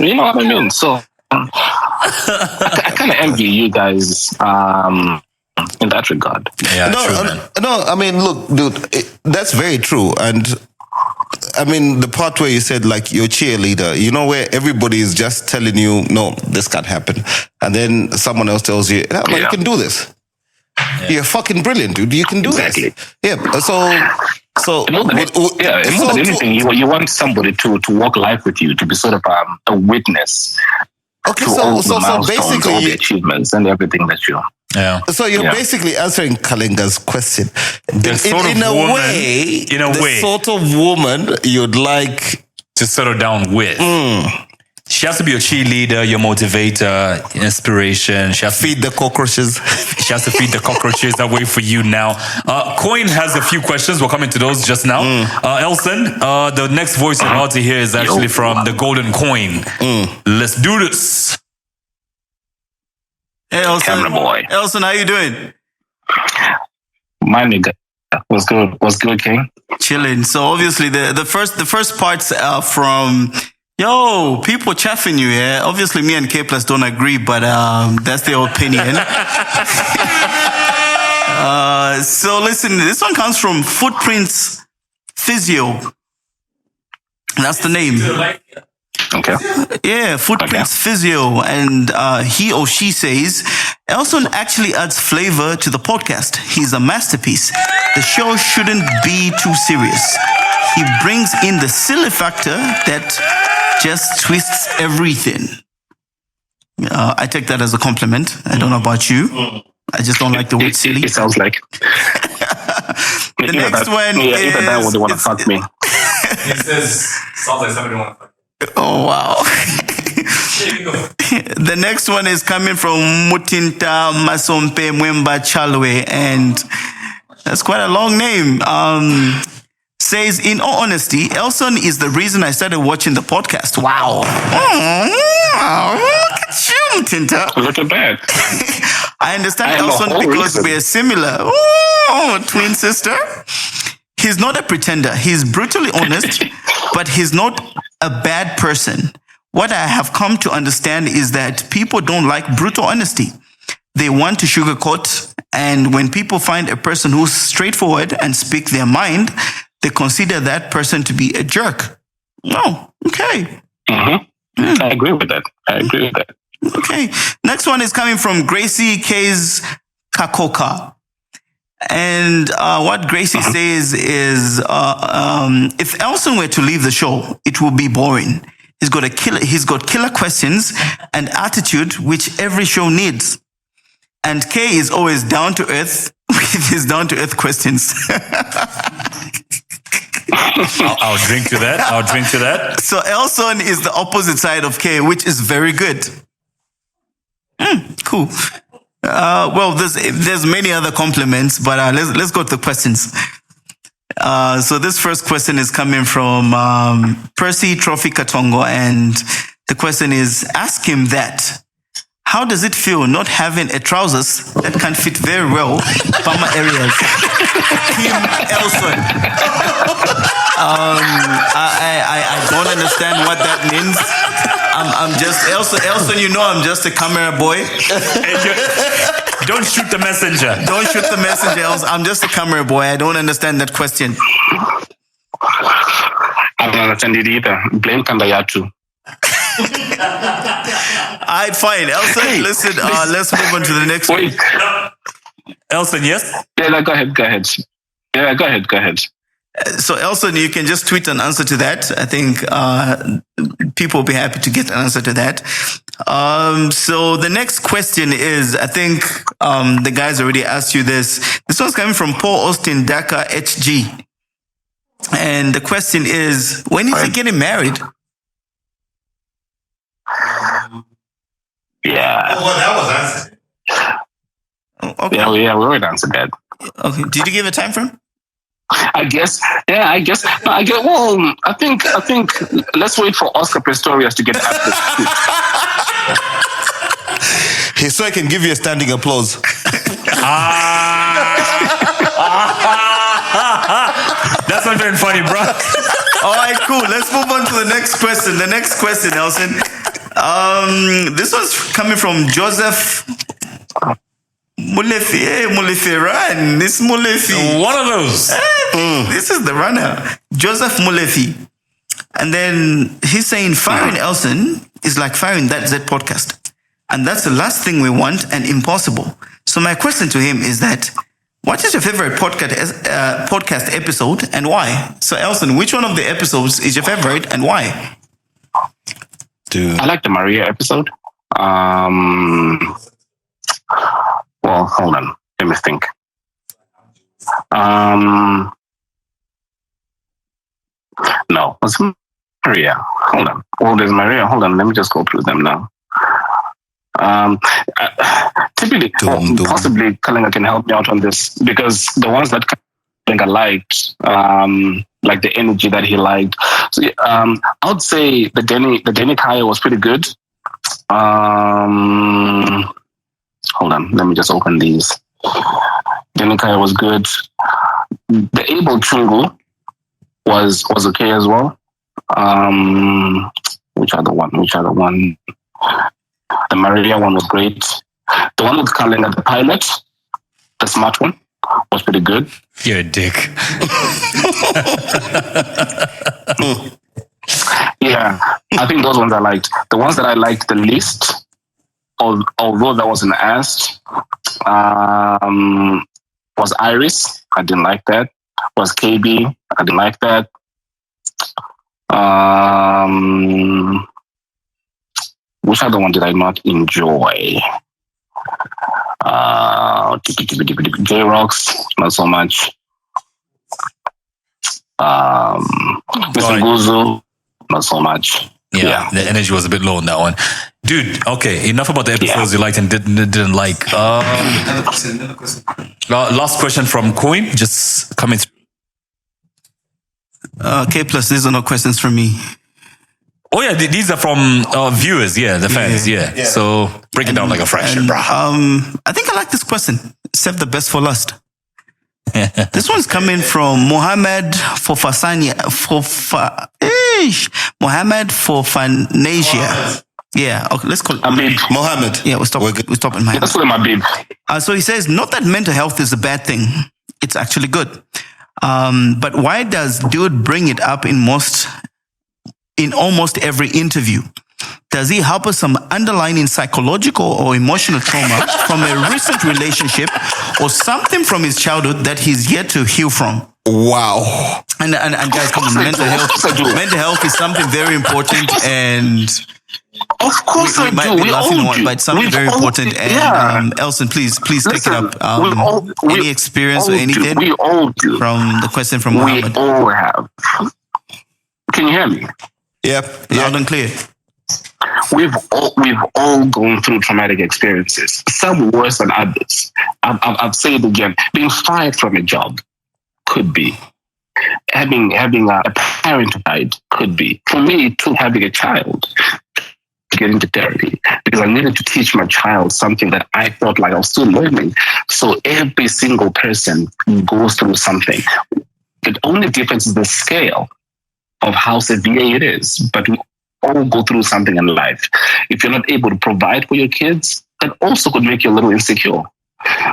You know what I mean? So I kind of envy you guys in that regard. Yeah, no, I mean, look, dude, that's very true. And I mean, the part where you said like you're a cheerleader, where everybody is just telling you, no, this can't happen. And then someone else tells you, no, you can do this. Yeah. You're fucking brilliant, dude. You can do this. Yeah. So more than anything, you want somebody to walk life with you, to be sort of a witness. Okay, to so milestones, basically all the achievements and everything that you. Yeah. So you're basically answering Kalenga's question. In a way, the sort of woman you'd like to settle down with. She has to be your cheerleader, your motivator, inspiration. She has to feed the cockroaches. She has to feed the cockroaches that wait for you now. Coin has a few questions. We're coming to those just now. Elson, the next voice you're about to hear is actually from the Golden Coin. Let's do this. Hey, Elson. Camera boy. Elson, how you doing? My nigga. What's good, King? Chilling. So obviously the first parts are from people chaffing you, yeah? Obviously me and K+ don't agree, but that's their opinion. So listen, this one comes from Footprints Physio. That's the name. Okay. Yeah, Footprints Physio. And he or she says, Elson actually adds flavor to the podcast. He's a masterpiece. The show shouldn't be too serious. He brings in the silly factor that just twists everything. I take that as a compliment. I don't know about you. I just don't like the word silly. It sounds like. The next one is... Either that or they want to fuck me. He says, sounds like somebody want to fuck me. Oh, wow. The next one is coming from Mutinta Masompe Mwemba Chalwe. And That's quite a long name. Says, in all honesty, Elson is the reason I started watching the podcast. Wow. Look at you, Tinta. Look at that. I understand I am a Elson whole because reason. we are similar. Twin sister. He's not a pretender. He's brutally honest, but he's not a bad person. What I have come to understand is that people don't like brutal honesty. They want to sugarcoat, and when people find a person who's straightforward and speak their mind, they consider that person to be a jerk. Oh, okay. I agree with that. Okay. Next one is coming from Gracie K's Kakoka. And what Gracie says is, if Elson were to leave the show, it will be boring. He's got killer questions and attitude, which every show needs. And K is always down to earth with his down to earth questions. I'll drink to that. So Elson is the opposite side of K, which is very good. Cool. Well, there's many other compliments, but let's go to the questions. So this first question is coming from Percy Trophy Katongo, and the question is, ask him that. How does it feel not having a trousers that can fit very well Bama areas? Kim Elson. I don't understand what that means. I'm just Elson. You know, I'm just a camera boy. Don't shoot the messenger. Don't shoot the messenger. Elson. I'm just a camera boy. I don't understand that question. I don't understand it either. Blame Kandayatu. Alright, fine. Elson, listen, let's move on to the next one. Wait. Elson, yes? Yeah, go ahead. Yeah, go ahead. So, Elson, you can just tweet an answer to that. I think people will be happy to get an answer to that. So the next question is, I think the guys already asked you this. This one's coming from Paul Austin Daka HG. And the question is, when is he getting married? Yeah. Oh, that was answered. Okay. Yeah, we already answered that. Okay. Did you give a time frame? I guess. Well, I think. Let's wait for Oscar Pistorius to get after this. So I can give you a standing applause. That's not very funny, bro. All right, cool. Let's move on to the next question. The next question, Elson. This one's coming from Joseph Mulefi Run. This Mulefi. One of those. This is the runner. Joseph Mulefi. And then he's saying firing Elson is like firing that Z podcast. And that's the last thing we want and impossible. So my question to him is that, what is your favorite podcast episode and why? So Elson, which one of the episodes is your favorite and why? Dude. I like the Maria episode. Well, hold on. Let me think. No, it's Maria. Hold on. Oh, there's Maria. Hold on. Let me just go through them now. Typically, possibly Kalinga can help me out on this, because the ones that Kalinga liked, like the energy that he liked. So I would say the Danny Kaya was pretty good. Hold on, let me just open these. Danny Kaya was good. The Abel Chungu was okay as well. Which other one? The Maria one was great. The one with Kalinga, the pilot, the smart one, was pretty good. You're a dick. Yeah, I think those ones I liked. The ones that I liked the least, although that wasn't asked, was Iris. I didn't like that. Was KB. I didn't like that. Which other one did I not enjoy? J-Rocks, not so much. Mr. Guzu, not so much. Yeah, the energy was a bit low on that one. Dude, okay, enough about the episodes you liked and didn't like. Last question from Coin, just coming through. K+, these are no questions from me. Oh yeah, these are from viewers, the fans, yeah. So break it down like a fraction, bro. I think I like this question. Save the best for last. This one's coming from Mohammed Fofanasia. Yeah, okay, let's call it Mohammed. Yeah, we're stopping Mohammed. Let's call him Habib. So he says, not that mental health is a bad thing. It's actually good. But why does dude bring it up in almost every interview? Does he harbor some underlying psychological or emotional trauma from a recent relationship or something from his childhood that he's yet to heal from? Wow. And guys, come on, mental health is something very important, and of course we might be laughing on, but it's something very important. And Elson, please take it up. Any experience or anything from the question from Mohammed? We all have. Can you hear me? Yep. Loud and clear. We've all gone through traumatic experiences, some worse than others. I've said it again. Being fired from a job could be. Having a parent who died could be. For me, it took having a child to get into therapy because I needed to teach my child something that I felt like I was still learning. So every single person goes through something. The only difference is the scale of how severe it is, but we all go through something in life. If you're not able to provide for your kids, that also could make you a little insecure.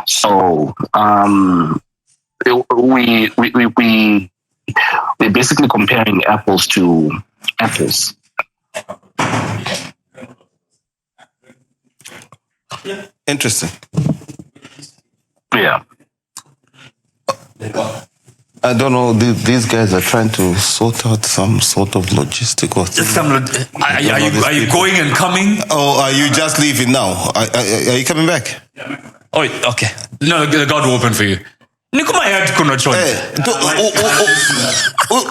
So we're basically comparing apples to apples. Interesting. Yeah. I don't know. These guys are trying to sort out some sort of logistical thing. Are you going and coming? Oh, are you just leaving now? Are you coming back? Oh, okay. No, the God will open for you. Nikuma head kuna choice.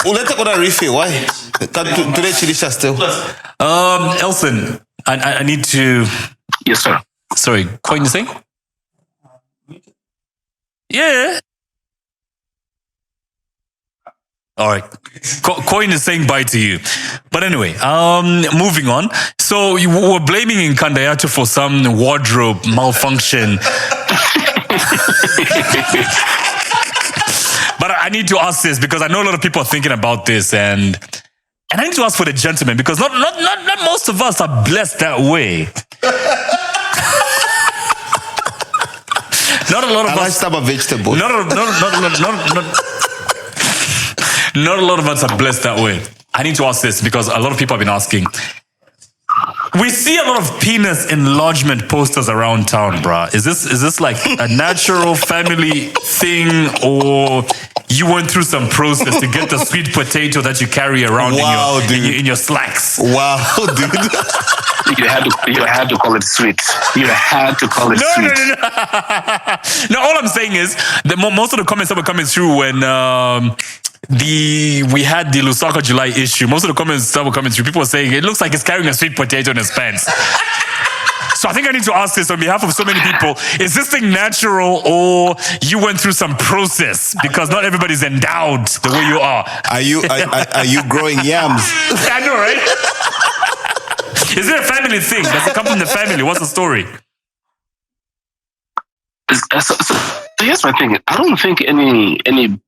Uleta kuna refill. Why? Today chilisha still. Elson, I need to. Yes, sir. Sorry, Coin the thing? Yeah. All right. Coin is saying bye to you. But anyway, moving on. So you were blaming Nkandayatu for some wardrobe malfunction. But I need to ask this because I know a lot of people are thinking about this, and I need to ask for the gentleman because not most of us are blessed that way. Not a lot of us. I like vegetable. Not a lot of us are blessed that way. I need to ask this because a lot of people have been asking. We see a lot of penis enlargement posters around town, bruh. Is this like a natural family thing, or you went through some process to get the sweet potato that you carry around in your slacks? Wow, dude. You had to call it sweet. You had to call it sweet. No, all I'm saying is that most of the comments that were coming through when we had the Lusaka July issue, most of the comments that were coming through, people were saying it looks like he's carrying a sweet potato in his pants. So I think I need to ask this on behalf of so many people. Is this thing natural, or you went through some process? Because not everybody's endowed the way you are. Are you growing yams? I know, right? Is it a family thing? Does it come from the family? What's the story? So here's my thing. I don't think any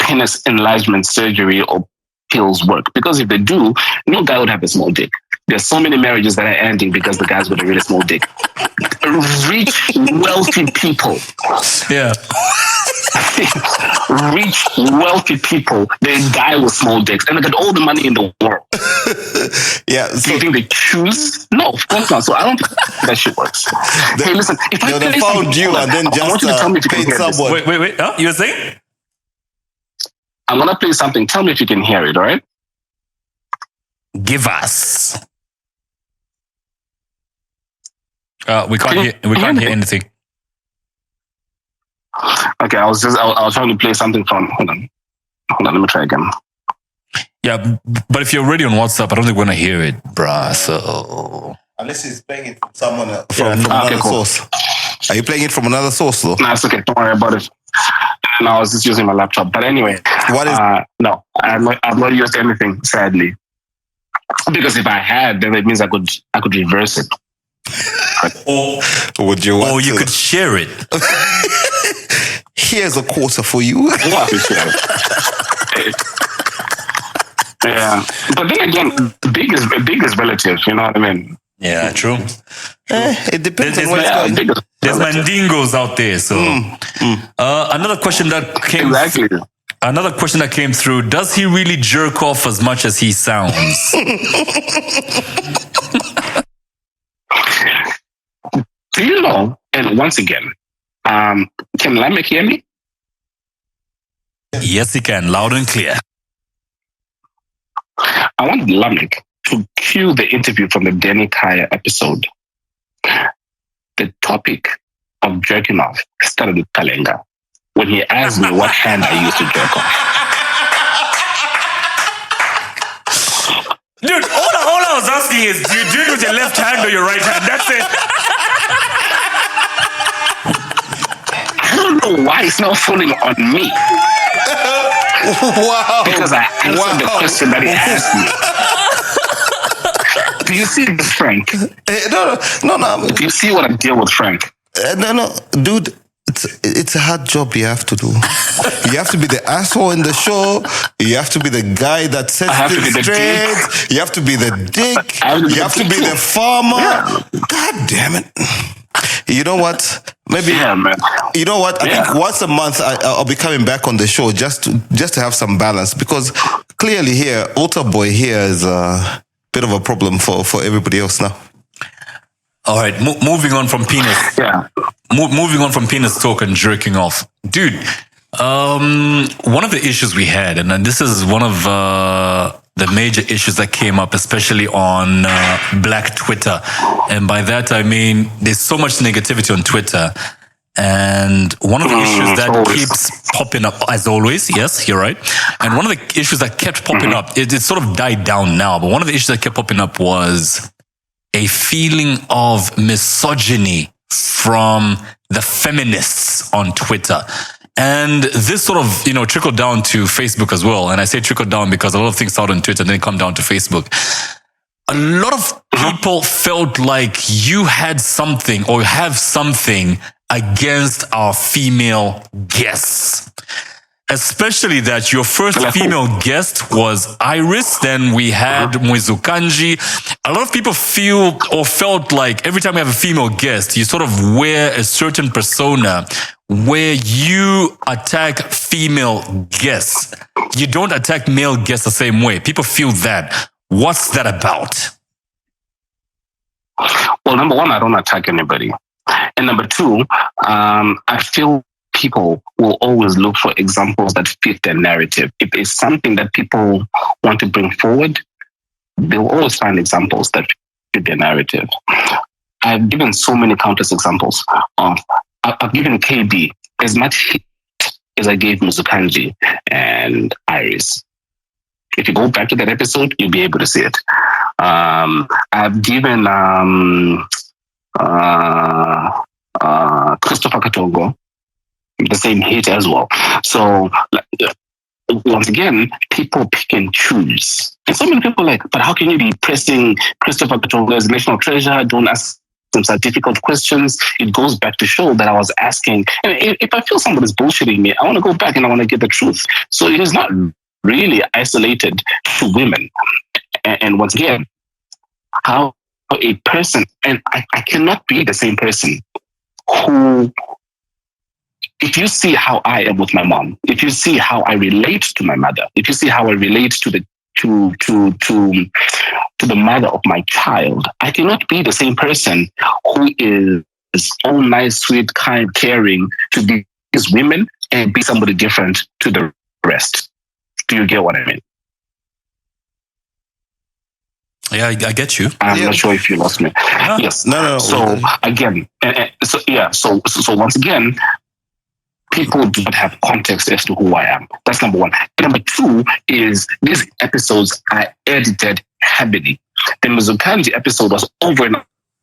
penis enlargement surgery or pills work, because if they do, no guy would have a small dick. There's so many marriages that are ending because the guy's got a really small dick. Rich, wealthy people. Yeah. Rich, wealthy people, the guy with small dicks, and they got all the money in the world. Yeah. Do you think they choose? No, of course not. So I don't think that shit works. Hey, listen, if I found you and then just I want you to tell me if you can paid hear someone. this. Wait. Huh? You were saying? I'm gonna play something. Tell me if you can hear it. All right? Give us. We can't hear anything. Okay, I was trying to play something from. Hold on, let me try again. Yeah, but if you're already on WhatsApp, I don't think we're gonna hear it, bruh. So Unless he's playing it from someone from Okay, another cool. source. Are you playing it from another source though? No, it's okay. Don't worry about it. No, I was just using my laptop. But anyway, What is? no, I've not used anything, sadly. Because if I had, then it means I could reverse it. Or Would you want you to? could share it. Here's a quarter for you. Yeah, but then again, big is relative. You know what I mean? Yeah, true. It depends There's on where it's going. Big is There's relative. mandingos out there. So another question that came Exactly. Another question that came through: does he really jerk off as much as he sounds? Do you know? And once again, can Lamek hear me? Yes, he can, loud and clear. I want Lamek to cue the interview from the Danny Kaya episode. The topic of jerking off started with Kalenga when he asked me what hand I used to jerk off. Dude, all I was asking is, do you do it with your left hand or your right hand? That's it. I don't know why it's not falling on me. Wow. Because I answered the question that he asked me. Do you see this, Frank? No. Do you see what I deal with, Frank? No, dude. It's a hard job you have to do. You have to be the asshole in the show. You have to be the guy that sets things straight. You have to be the dick. You have to be the farmer. Yeah. God damn it. You know what? Maybe. Yeah, man. You know what? I think once a month I'll be coming back on the show just to have some balance, because clearly here, Altar Boy here is a bit of a problem for everybody else now. All right, moving on from penis. Yeah. Moving on from penis talk and jerking off. Dude, one of the issues we had, and this is one of the major issues that came up, especially on Black Twitter. And by that, I mean, there's so much negativity on Twitter. And one of the issues that keeps popping up, as always, yes, you're right. And one of the issues that kept popping up, it sort of died down now, but one of the issues that kept popping up was a feeling of misogyny from the feminists on Twitter. And this sort of, trickled down to Facebook as well. And I say trickled down because a lot of things start on Twitter and then come down to Facebook. A lot of people felt like you had something or have something against our female guests. Especially that your first female guest was Iris, then we had Mwizukanji. A lot of people feel or felt like every time you have a female guest, you sort of wear a certain persona where you attack female guests. You don't attack male guests the same way. People feel that. What's that about? Well, number one, I don't attack anybody. And number two, I feel people will always look for examples that fit their narrative. If it's something that people want to bring forward, they will always find examples that fit their narrative. I've given so many countless examples of, I've given KB as much hit as I gave Mizukanji and Iris. If you go back to that episode, you'll be able to see it. I've given Christopher Katongo the same hit as well. So once again, people pick and choose. And so many people are like, but how can you be pressing Christopher Katongo as national treasure? Don't ask them such difficult questions. It goes back to show that I was asking. And if I feel somebody's bullshitting me, I want to go back and I want to get the truth. So it is not really isolated to women. And once again, how a person, and I cannot be the same person who, if you see how I am with my mom, if you see how I relate to my mother, if you see how I relate to the mother of my child, I cannot be the same person who is all nice, sweet, kind, caring to these women and be somebody different to the rest. Do you get what I mean? Yeah, I get you. I'm not sure if you lost me. Yes. No. So again, so once again, people do not have context as to who I am. That's number one. Number two is these episodes are edited heavily. The Misogyny episode was over an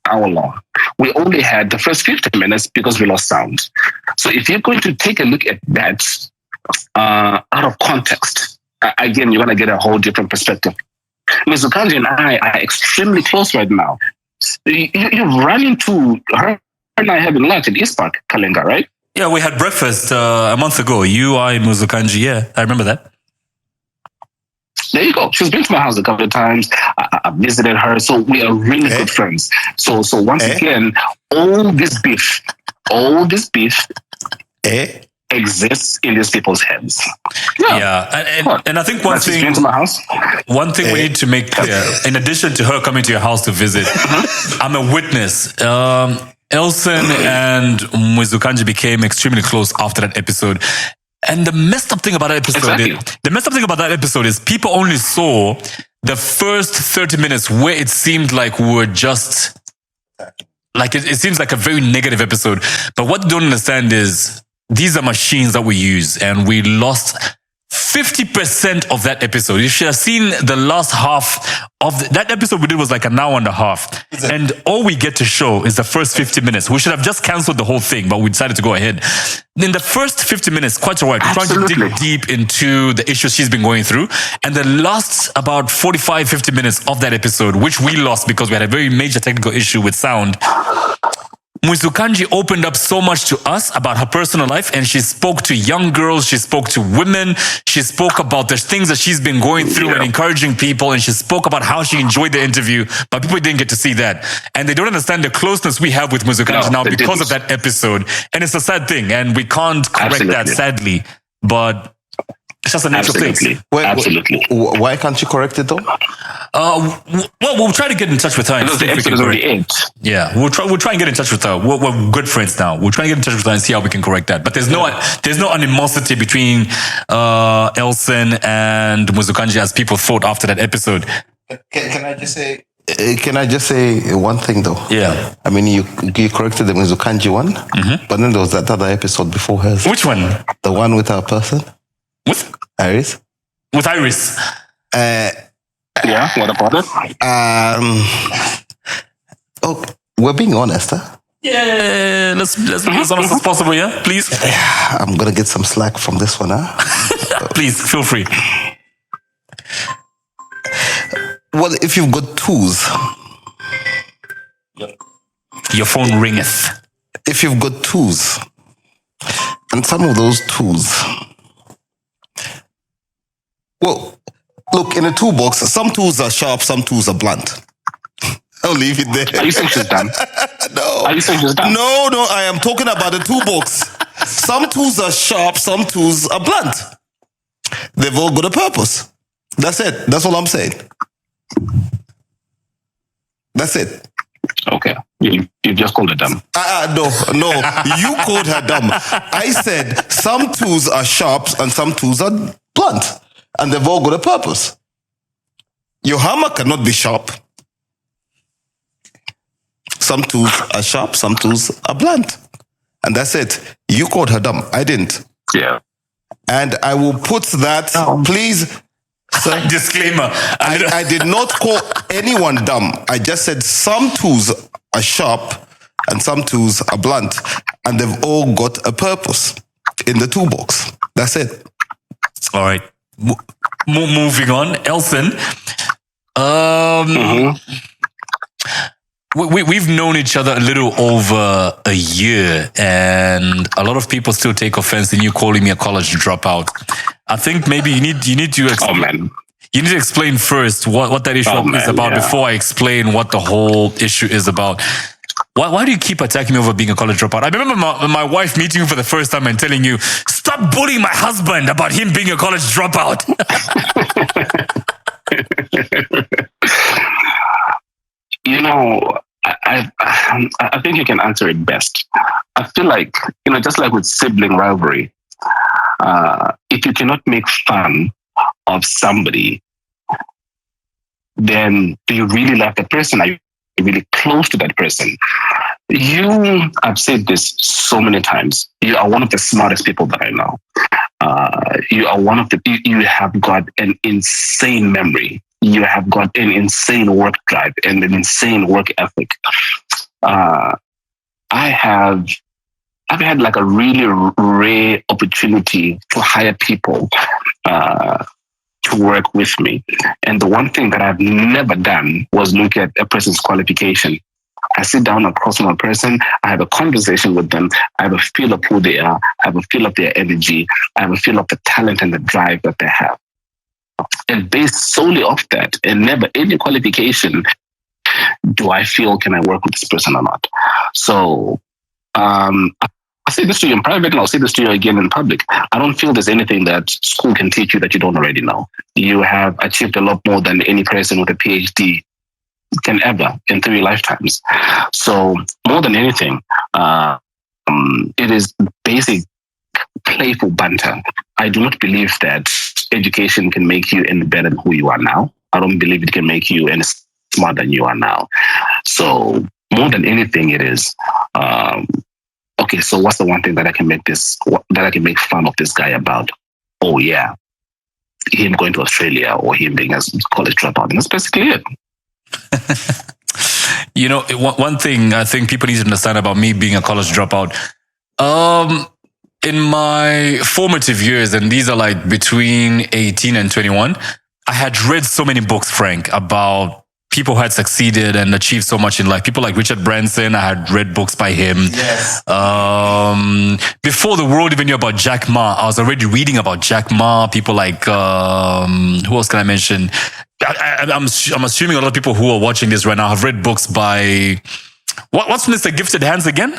hour long. We only had the first 50 minutes because we lost sound. So if you're going to take a look at that out of context, again, you're going to get a whole different perspective. Misogyny and I are extremely close right now. You've run into her and I having lunch in East Park, Kalenga, right? Yeah, we had breakfast a month ago. You, I, Muzukanji. Yeah, I remember that. There you go. She's been to my house a couple of times. I visited her, so we are really good friends. So once again, all this beef exists in these people's heads. Yeah. And I think one thing we need to make clear, in addition to her coming to your house to visit, I'm a witness. Elson and Muzukanji became extremely close after that episode. And the messed up thing about that episode is people only saw the first 30 minutes where it seemed like we were just like it seems like a very negative episode. But what you don't understand is these are machines that we use, and we lost 50% of that episode. You should have seen the last half of that episode we did was like an hour and a half. And all we get to show is the first 50 minutes. We should have just canceled the whole thing, but we decided to go ahead. In the first 50 minutes, quite all right, trying to dig deep into the issues she's been going through. And the last about 45, 50 minutes of that episode, which we lost because we had a very major technical issue with sound, Muzukanji opened up so much to us about her personal life, and she spoke to young girls, she spoke to women, she spoke about the things that she's been going through and encouraging people, and she spoke about how she enjoyed the interview, but people didn't get to see that. And they don't understand the closeness we have with Muzukanji now because of that episode. And it's a sad thing, and we can't correct that, sadly, but it's just a natural thing. Why can't you correct it though? Well, we'll try to get in touch with her. Because the episode is already in. Yeah, we'll try and get in touch with her. We're good friends now. We'll try and get in touch with her and see how we can correct that. But there's no animosity between Elson and Muzukanji as people thought after that episode. Can I just say? Can I just say one thing though? Yeah. I mean, you corrected the Muzukanji one, but then there was that other episode before hers. Which one? The one with our person. With Iris. With Iris. Yeah, what about it? We're being honest, huh? Yeah, let's be as honest as possible, yeah? Please. I'm gonna get some slack from this one, huh? Please, feel free. Well, if you've got tools, your phone ringeth. If you've got tools, and some of those tools, well, look, in a toolbox, some tools are sharp, some tools are blunt. I'll leave it there. Are you saying she's done? No. Are you saying she's done? No, I am talking about the toolbox. Some tools are sharp, some tools are blunt. They've all got a purpose. That's it. That's all I'm saying. That's it. Okay. You just called her dumb. No. You called her dumb. I said some tools are sharp and some tools are blunt. And they've all got a purpose. Your hammer cannot be sharp. Some tools are sharp, some tools are blunt. And that's it. You called her dumb. I didn't. Yeah. And I will put that, please. Sir, disclaimer. I did not call anyone dumb. I just said some tools are sharp and some tools are blunt. And they've all got a purpose in the toolbox. That's it. All right. Moving on, Elson. We've known each other a little over a year, and a lot of people still take offense in you calling me a college dropout. I think maybe you need to explain. You need to explain first what that issue is about before I explain what the whole issue is about. Why do you keep attacking me over being a college dropout? I remember my wife meeting you for the first time and telling you, stop bullying my husband about him being a college dropout. You know, I think you can answer it best. I feel like, just like with sibling rivalry, if you cannot make fun of somebody, then do you really like the person? Are you really close to that person? I've said this so many times, you are one of the smartest people that I know. You are you have got an insane memory. you have got an insane work drive and an insane work ethic. I've had like a really rare opportunity to hire people to work with me. And the one thing that I've never done was look at a person's qualification. I sit down across from a person, I have a conversation with them, I have a feel of who they are, I have a feel of their energy, I have a feel of the talent and the drive that they have. And based solely off that, and never any qualification, do I feel, can I work with this person or not? So I say this to you in private and I'll say this to you again in public. I don't feel there's anything that school can teach you that you don't already know. You have achieved a lot more than any person with a PhD can ever in 3 lifetimes. So more than anything, it is basic, playful banter. I do not believe that education can make you any better than who you are now. I don't believe it can make you any smarter than you are now. So more than anything, it is, okay, so what's the one thing that I can make fun of this guy about? Oh yeah, him going to Australia or him being a college dropout. And that's basically it. You know, one thing I think people need to understand about me being a college dropout, in my formative years, and these are like between 18 and 21, I had read so many books, Frank, about people who had succeeded and achieved so much in life. People like Richard Branson, I had read books by him. Yes. Before the world even knew about Jack Ma, I was already reading about Jack Ma. People like, who else can I mention? I'm assuming a lot of people who are watching this right now have read books by, what's Mr. Gifted Hands again?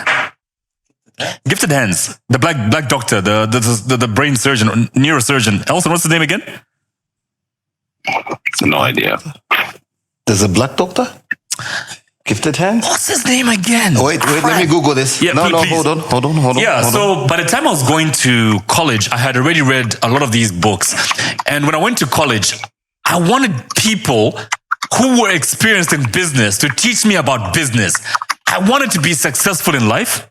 Gifted Hands, the black doctor, the brain surgeon, neurosurgeon. Elson, what's his name again? No idea. There's a black doctor? Gifted Hands? What's his name again? Wait, let me Google this. Yeah, no, please. hold on. Yeah, so by the time I was going to college, I had already read a lot of these books. And when I went to college, I wanted people who were experienced in business to teach me about business. I wanted to be successful in life.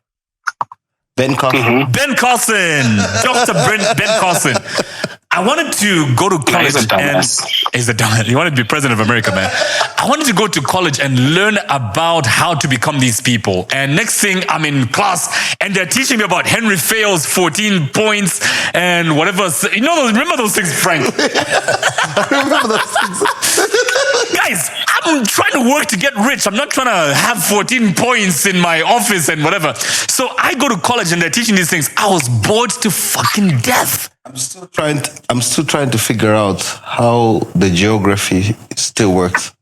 Ben Carson. Mm-hmm. Ben Carson, Dr. Ben Carson. I wanted to go to college he's a dumbass. He wanted to be president of America, man. I wanted to go to college and learn about how to become these people. And next thing, I'm in class and they're teaching me about Henry Fayol's 14 points and whatever. You know, remember those things, Frank? I remember those things. Guys, I'm trying to work to get rich. I'm not trying to have 14 points in my office and whatever. So I go to college and they're teaching these things. I was bored to fucking death. I'm still trying to figure out how the geography still works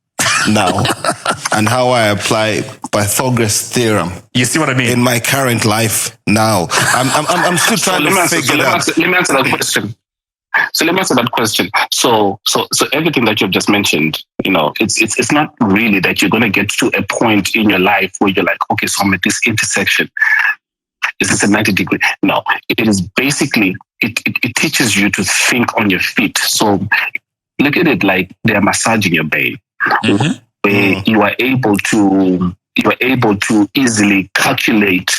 now and how I apply Pythagoras theorem. You see what I mean? In my current life now. I'm still trying to figure it out. Let me answer that question. So everything that you've just mentioned, you know, it's not really that you're going to get to a point in your life where you're like, okay, so I'm at this intersection. Is this a 90-degree? No, it is basically, it teaches you to think on your feet. So look at it like they're massaging your brain. Mm-hmm. Where you are able to easily calculate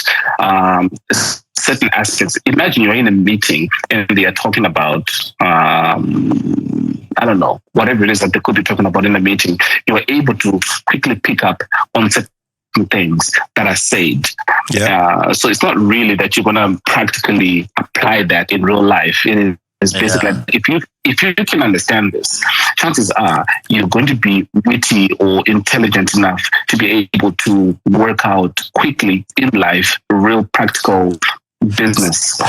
certain aspects. Imagine you're in a meeting and they are talking about, I don't know, whatever it is that they could be talking about in a meeting. You are able to quickly pick up on certain things that are said. Yeah. So it's not really that you're going to practically apply that in real life. It is basically if you can understand this, chances are you're going to be witty or intelligent enough to be able to work out quickly in life, real practical business.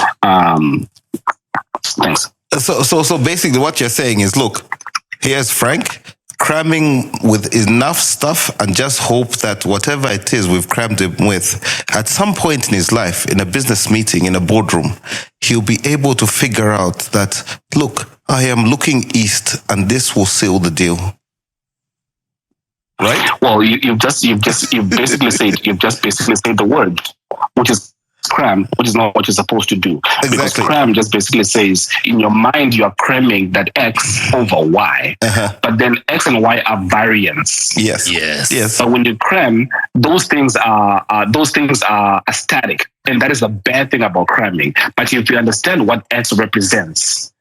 Thanks. So basically what you're saying is, look, here's Frank cramming with enough stuff and just hope that whatever it is we've crammed him with, at some point in his life, in a business meeting, in a boardroom, he'll be able to figure out that, look, I am looking east and this will seal the deal. Right? Well, you've basically said the word, which is cram, which is not what you're supposed to do. Exactly. Because cram just basically says in your mind you are cramming that X over Y, but then X and Y are variants. Yes. So when you cram, those things are static, and that is the bad thing about cramming. But if you understand what X represents,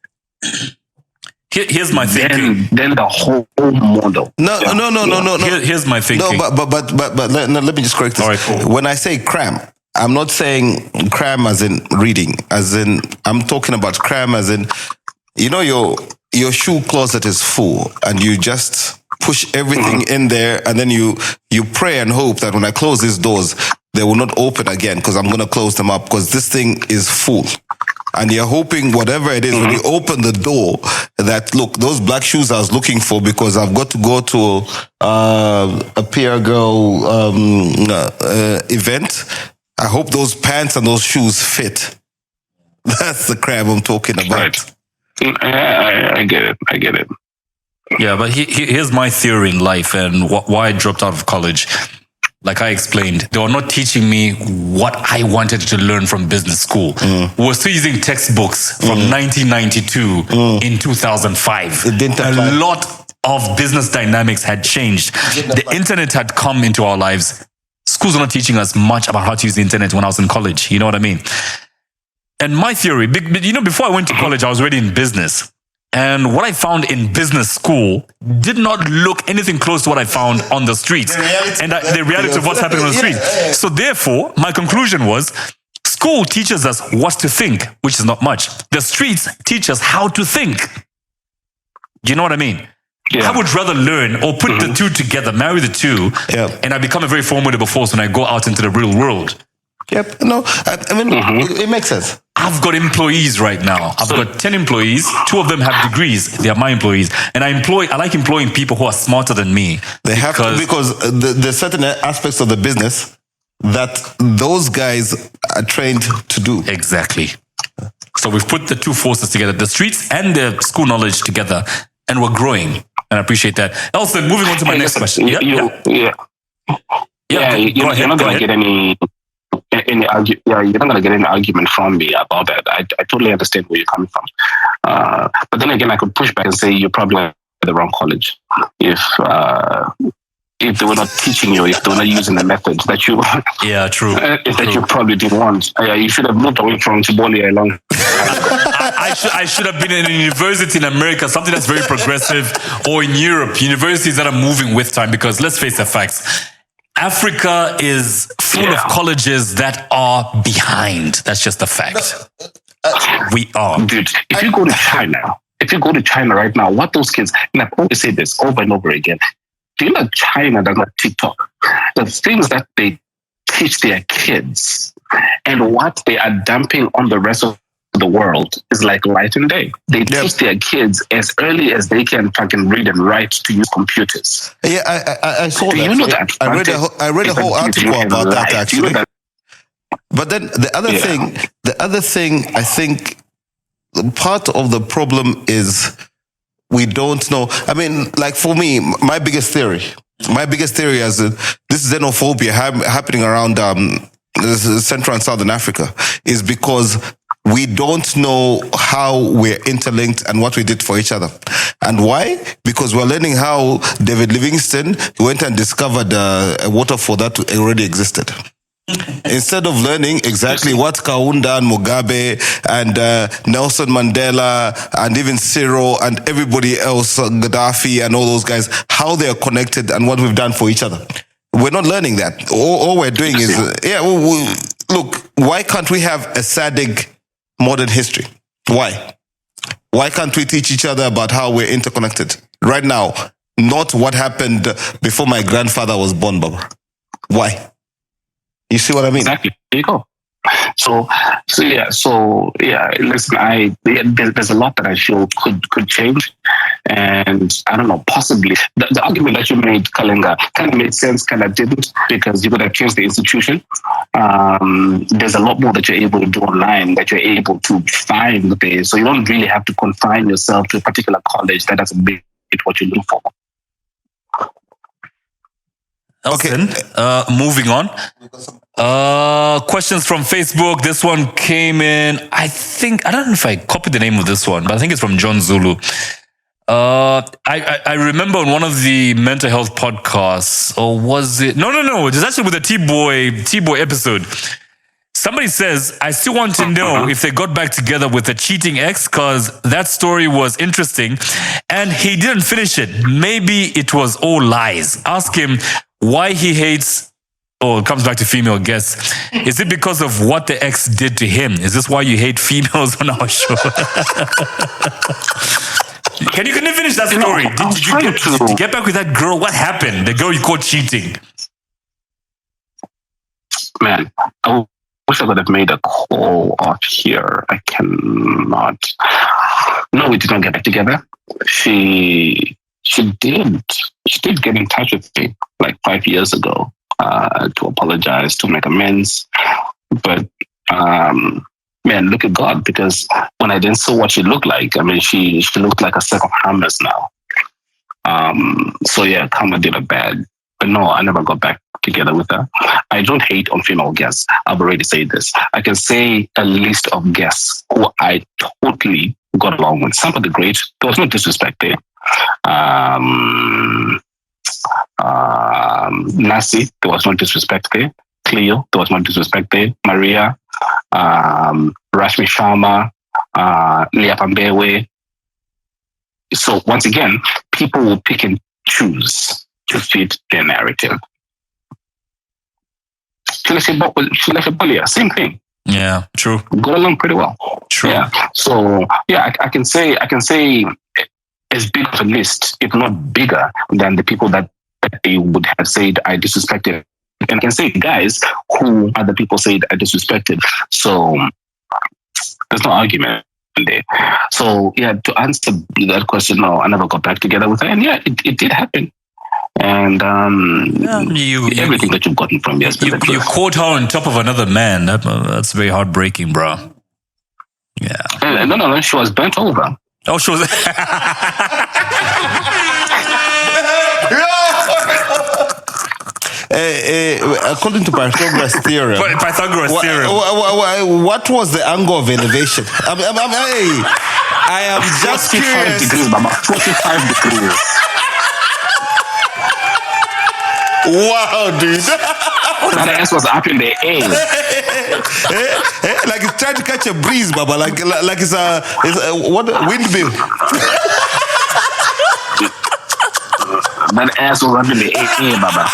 Here's my thinking. Then the whole model. No. Here's my thinking. No, but let me just correct this. All right, cool. When I say cram, I'm not saying cram as in reading, as in I'm talking about cram as in, you know, your shoe closet is full and you just push everything in there, and then you pray and hope that when I close these doors, they will not open again because I'm going to close them up because this thing is full. And you're hoping whatever it is, when you open the door, that, look, those black shoes I was looking for because I've got to go to a peer girl event. I hope those pants and those shoes fit. That's the crab I'm talking about. Right. I get it. Yeah, but here's my theory in life and why I dropped out of college. Like I explained, they were not teaching me what I wanted to learn from business school. We were still using textbooks from 1992 in 2005. It didn't apply. A lot of business dynamics had changed. The internet had come into our lives. Schools were not teaching us much about how to use the internet when I was in college. You know what I mean? And my theory, you know, before I went to college, I was already in business. And what I found in business school did not look anything close to what I found on the streets. The reality of what's happening on the streets. So therefore, my conclusion was, school teaches us what to think, which is not much. The streets teach us how to think. You know what I mean? Yeah. I would rather learn or put the two together, marry the two, and I become a very formidable force when I go out into the real world. Yep. No, I mean, it makes sense. I've got employees right now. I've got 10 employees. 2 of them have degrees. They are my employees. And I like employing people who are smarter than me. They have to, because there's certain aspects of the business that those guys are trained to do. Exactly. So we've put the two forces together, the streets and the school knowledge together, and we're growing. And I appreciate that. Elson, moving on to my next question. You're not going to get any you're not going to get any argument from me about that. I totally understand where you're coming from. But then again, I could push back and say you're probably at the wrong college. If they were not teaching you, if they were not using the methods that you you probably didn't want, you should have moved away from Chiboli along. I should have been in a university in America, something that's very progressive, or in Europe, universities that are moving with time, because let's face the facts. Africa is full of colleges that are behind. That's just a fact. We are. Dude, if you go to China right now, what those kids, and I've always said this over and over again, do you know China does not TikTok? The things that they teach their kids and what they are dumping on the rest of the world is like light and day. They teach their kids as early as they can fucking read and write to use computers. Yeah, I saw that. You know that? I read a whole article about that actually. You know that? But then the other thing, I think part of the problem is we don't know. I mean, like for me, my biggest theory is that this xenophobia happening around Central and Southern Africa is because we don't know how we're interlinked and what we did for each other. And why? Because we're learning how David Livingstone went and discovered a waterfall that already existed. Instead of learning exactly what Kaunda and Mugabe and Nelson Mandela and even Cyril and everybody else, Gaddafi and all those guys, how they are connected and what we've done for each other. We're not learning that. All we're doing is, look, why can't we have a SADC modern history? Why? Why can't we teach each other about how we're interconnected right now? Not what happened before my grandfather was born, Baba. Why? You see what I mean? Exactly. There you go. So listen, there's a lot that I feel could change, and I don't know, possibly the argument that you made, Kalenga, kind of made sense, kind of didn't, because you could have changed the institution. There's a lot more that you're able to do online, that you're able to find there, so you don't really have to confine yourself to a particular college that doesn't make it what you look for. Elson, moving on. Questions from Facebook. This one came in. I don't know if I copied the name of this one, but I think it's from John Zulu. I remember on one of the mental health podcasts, or was it? No. It was actually with the T-Boy episode. Somebody says, I still want to know if they got back together with a cheating ex because that story was interesting and he didn't finish it. Maybe it was all lies. Ask him why he hates, or it comes back to female guests. Is it because of what the ex did to him? Is this why you hate females on our show? Can you finish that story? Did you get back with that girl? What happened? The girl you caught cheating? Man, I wish I could have made a call off here. I cannot. No, we did not get back together. She did get in touch with me like 5 years ago to apologize, to make amends. But man, look at God, because when I then saw what she looked like, I mean, she looked like a sack of hammers now. So yeah, karma did her bad. But no, I never got back together with her. I don't hate on female guests. I've already said this. I can say a list of guests who I totally got along with. Some of the great. There was no disrespect there. Nasi, there was no disrespect there. Cleo, there was no disrespect there. Maria, Rashmi Sharma, Leah Pambewe. So once again, people will pick and choose to fit their narrative. Same thing. Yeah, true. Got along pretty well. True. Yeah. So yeah, I can say as big of a list, if not bigger, than the people that they would have said I disrespected. And I can say guys who other people said I disrespected. So there's no argument there. So yeah, to answer that question, no, I never got back together with her. And yeah, it did happen. And everything that you've gotten from me has been the truth. You caught her on top of another man. That's very heartbreaking, bro. Yeah. No, she was bent over. Oh, she was. According to Pythagoras' theorem, what was the angle of elevation? I am just 45 curious. degrees, Mama. 45 degrees. Wow, dude. That ass was up in the air. Like it's trying to catch a breeze, Baba. Like it's a what windmill. That ass was up in the air, Baba.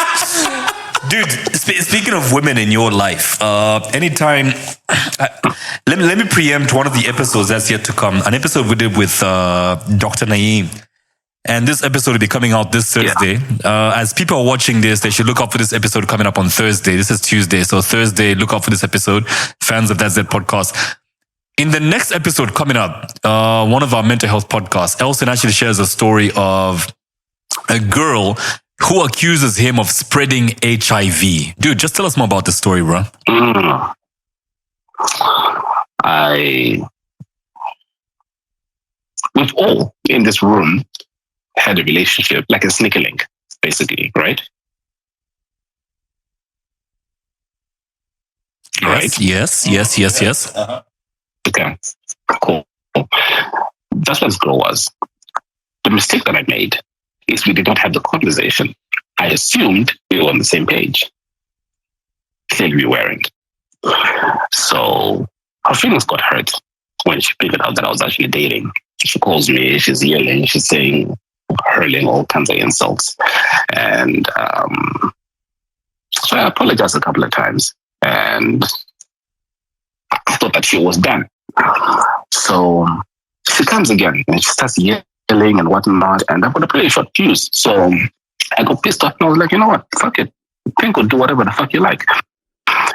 Dude, speaking of women in your life, anytime, let me preempt one of the episodes that's yet to come. An episode we did with Dr. Naeem. And this episode will be coming out this Thursday. Yeah. As people are watching this, they should look out for this episode coming up on Thursday. This is Tuesday. So Thursday, look out for this episode. Fans of That's It podcast. In the next episode coming up, one of our mental health podcasts, Elson actually shares a story of a girl who accuses him of spreading HIV. Dude, just tell us more about this story, bro. We've all in this room had a relationship, like a sneaker link, basically, right? Yes. Okay, cool. That's what this girl was. The mistake that I made is we did not have the conversation. I assumed we were on the same page. Clearly we weren't. So her feelings got hurt when she figured out that I was actually dating. She calls me, she's yelling, she's saying, hurling all kinds of insults. And so I apologized a couple of times. And I thought that she was done. So she comes again and she starts yelling and whatnot. And I've got a pretty short fuse. So I got pissed off and I was like, you know what? Fuck it. Think or do whatever the fuck you like.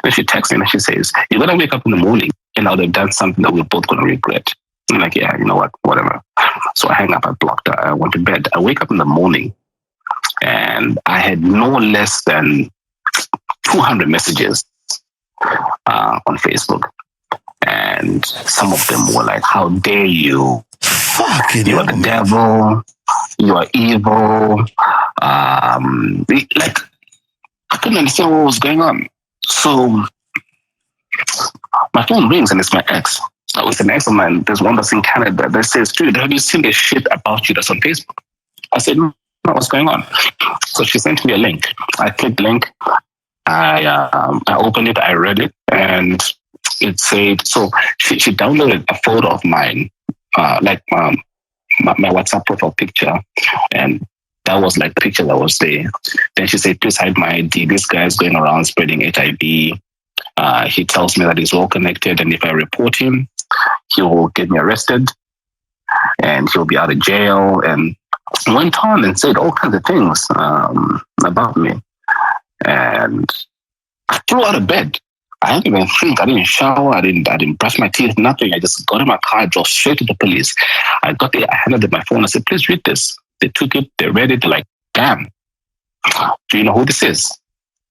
And she texts me and she says, you're going to wake up in the morning and I would have done something that we're both going to regret. I'm like, yeah, you know what? Whatever. So I hang up, I blocked her, I went to bed. I wake up in the morning and I had no less than 200 messages on Facebook. And some of them were like, how dare you? You are the devil. You are evil. Like, I couldn't understand what was going on. So my phone rings and it's my ex. With an ex of mine, there's one that's in Canada that says, dude, have you seen this shit about you that's on Facebook? I said, no, what's going on? So she sent me a link. I clicked the link. I opened it, I read it, and it said, so she downloaded a photo of mine, my WhatsApp profile picture, and that was like the picture that was there. Then she said, please hide my ID. This guy is going around spreading HIV. He tells me that he's well connected, and if I report him, he will get me arrested and he'll be out of jail. And went on and said all kinds of things about me. And I flew out of bed. I didn't even think. I didn't shower. I didn't brush my teeth. Nothing. I just got in my car, drove straight to the police. I got there. I handed them my phone. I said, "Please read this." They took it. They read it. They're like, "Damn. Do you know who this is?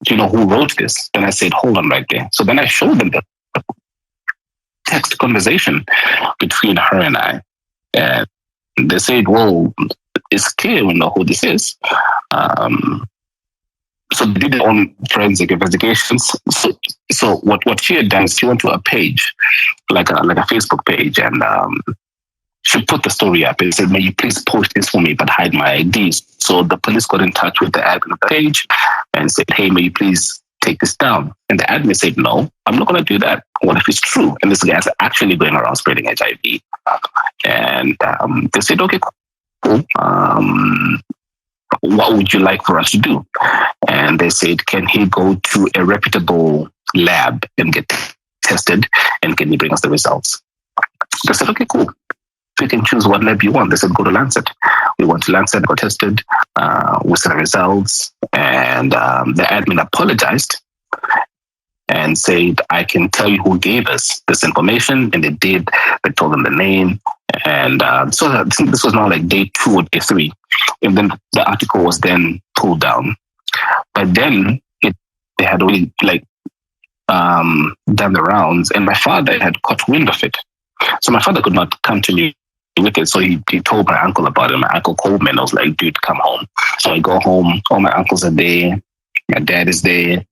Do you know who wrote this?" And I said, "Hold on right there." So then I showed them the text conversation between her and I, and they said, "Well, it's clear we know who this is." So they did their own forensic investigations. So what she had done is she went to a page, like a Facebook page, and she put the story up and said, "May you please post this for me, but hide my IDs." So the police got in touch with the admin of the page and said, "Hey, may you please take this down?" And the admin said, "No, I'm not going to do that. What if it's true? And this guy's actually going around spreading HIV?" And they said, "Okay, cool. What would you like for us to do?" And they said, "Can he go to a reputable lab and get tested? And can he bring us the results?" They said, "Okay, cool. You can choose what lab you want." They said, "Go to Lancet." We went to Lancet, got tested, we saw the results, and the admin apologized and said, "I can tell you who gave us this information." And they did. They told them the name. And so I think this was now like day 2 or day 3. And then the article was then pulled down. But then they had already done the rounds, and my father had caught wind of it. So my father could not come to me with it. So he told my uncle about it. My uncle called me and I was like, "Dude, come home." So I go home. All my uncles are there. My dad is there.